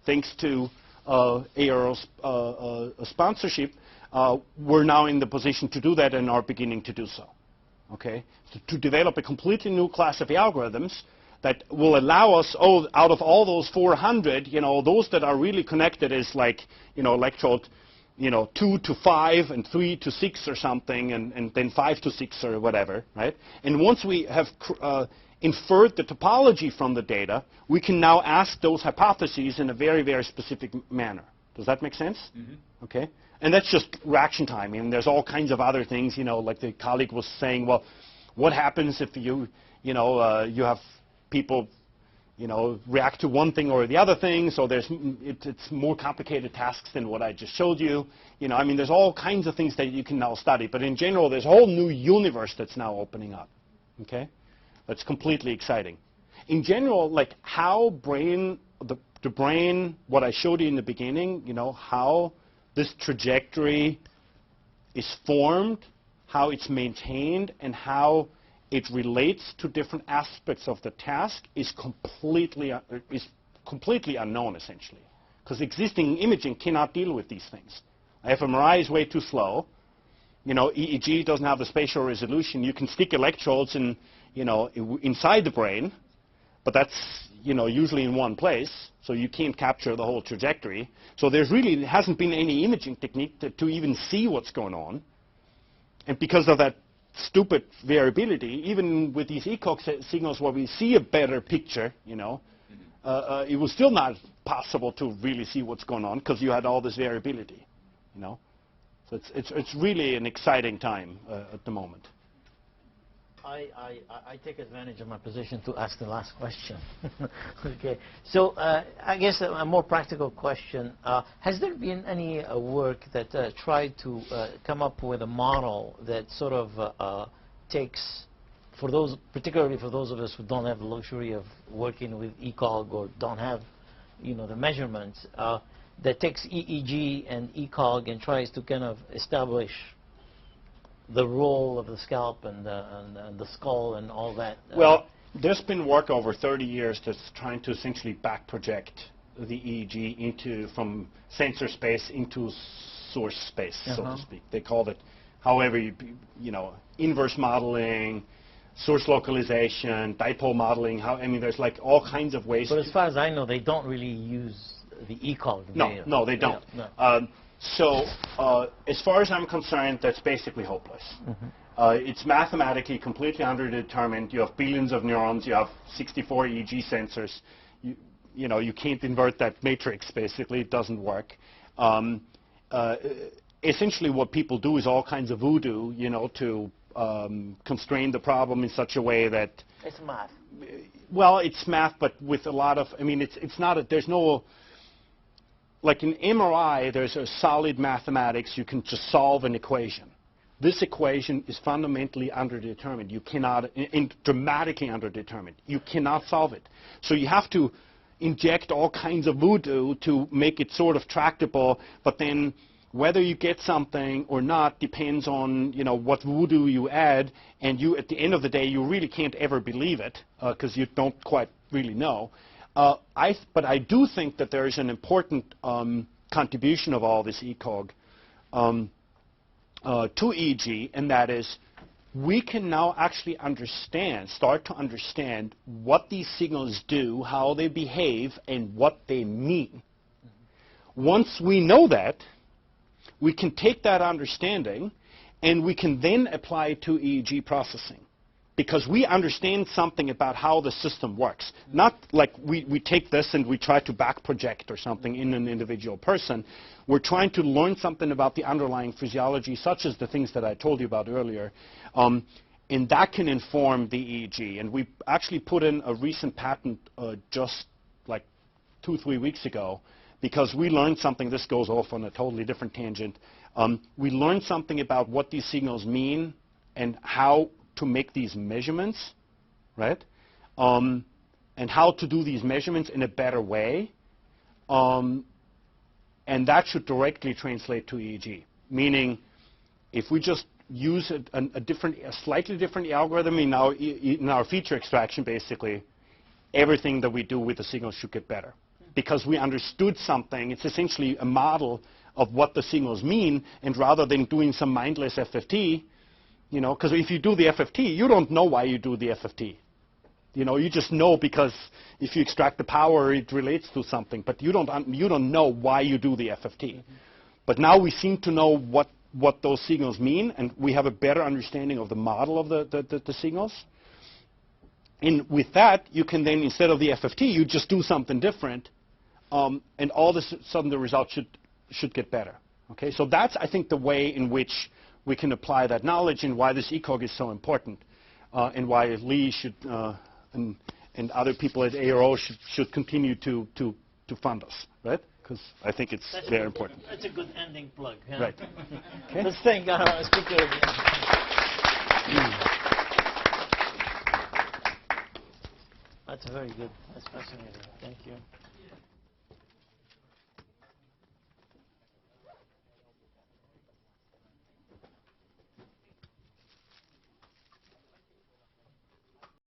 thanks to ARO's sponsorship, we're now in the position to do that and are beginning to do so. Okay? So to develop a completely new class of algorithms that will allow us, out of all those 400, those that are really connected is like, electrode 2 to 5 and 3 to 6 or something, and then 5 to 6 or whatever, right? And once we have inferred the topology from the data, we can now ask those hypotheses in a very, very specific manner. Does that make sense? Okay? And that's just reaction time. I mean, there's all kinds of other things, like the colleague was saying, well, what happens if you have people react to one thing or the other thing, so it's more complicated tasks than what I just showed you. I mean, there's all kinds of things that you can now study, but in general, there's a whole new universe that's now opening up. Okay? That's completely exciting. In general, like how the brain, what I showed you in the beginning, how this trajectory is formed, how it's maintained, and how it relates to different aspects of the task is completely unknown, essentially. Because existing imaging cannot deal with these things. fMRI is way too slow. EEG doesn't have the spatial resolution. You can stick electrodes in, inside the brain, but that's, usually in one place, so you can't capture the whole trajectory. So there hasn't been any imaging technique to even see what's going on. And because of that stupid variability, even with these ECOG signals where we see a better picture, it was still not possible to really see what's going on because you had all this variability, So it's really an exciting time at the moment.
I take advantage of my position to ask the last question. Okay. So I guess a more practical question. Has there been any work that tried to come up with a model that sort of takes, particularly for those of us who don't have the luxury of working with ECOG or don't have, the measurements, that takes EEG and ECOG and tries to kind of establish the role of the scalp and the skull and all that?
Well, there's been work over 30 years that's trying to essentially back project the EEG from sensor space into source space, so to speak. They call it, however, inverse modeling, source localization, dipole modeling. There's like all kinds of ways.
But as far as I know, they don't really use the ECOG.
No, they don't. No. So as far as I'm concerned, that's basically hopeless. It's mathematically completely underdetermined. You have billions of neurons. You have 64 EEG sensors. You can't invert that matrix, basically. It doesn't work. Essentially, what people do is all kinds of voodoo, to constrain the problem in such a way that...
It's math.
Well, it's math, but with a lot of... it's not... There's no... Like in MRI, there's a solid mathematics. You can just solve an equation. This equation is fundamentally underdetermined. You cannot, dramatically underdetermined. You cannot solve it. So you have to inject all kinds of voodoo to make it sort of tractable, but then whether you get something or not depends on, you know, what voodoo you add, and you, at the end of the day, you really can't ever believe it because you don't quite really know. But I do think that there is an important contribution of all this ECOG to EEG, and that is we can now actually start to understand what these signals do, how they behave, and what they mean. Once we know that, we can take that understanding and we can then apply it to EEG processing. Because we understand something about how the system works. Not like we take this and we try to back project or something in an individual person. We're trying to learn something about the underlying physiology, such as the things that I told you about earlier. And that can inform the EEG. And we actually put in a recent patent just like 2-3 weeks ago, because we learned something. This goes off on a totally different tangent. We learned something about what these signals mean and how to make these measurements, right? And how to do these measurements in a better way. And that should directly translate to EEG. Meaning, if we just use a slightly different algorithm in our feature extraction, basically, everything that we do with the signals should get better. Because we understood something, it's essentially a model of what the signals mean, and rather than doing some mindless FFT, you know, because if you do the FFT, you don't know why you do the FFT. You know, you just know because if you extract the power, it relates to something, but you don't know why you do the FFT. But now we seem to know what those signals mean, and we have a better understanding of the model of the signals. And with that, you can then, instead of the FFT, you just do something different, and all of a sudden the results should get better. Okay, so that's, I think, the way in which we can apply that knowledge, and why this ECOG is so important, and why Lee should and other people at ARO should continue to fund us, right? Because I think it's very important.
That's a good ending plug. Yeah?
Right. Okay.
Let's thank our speaker again. That's very good. That's fascinating. Thank you.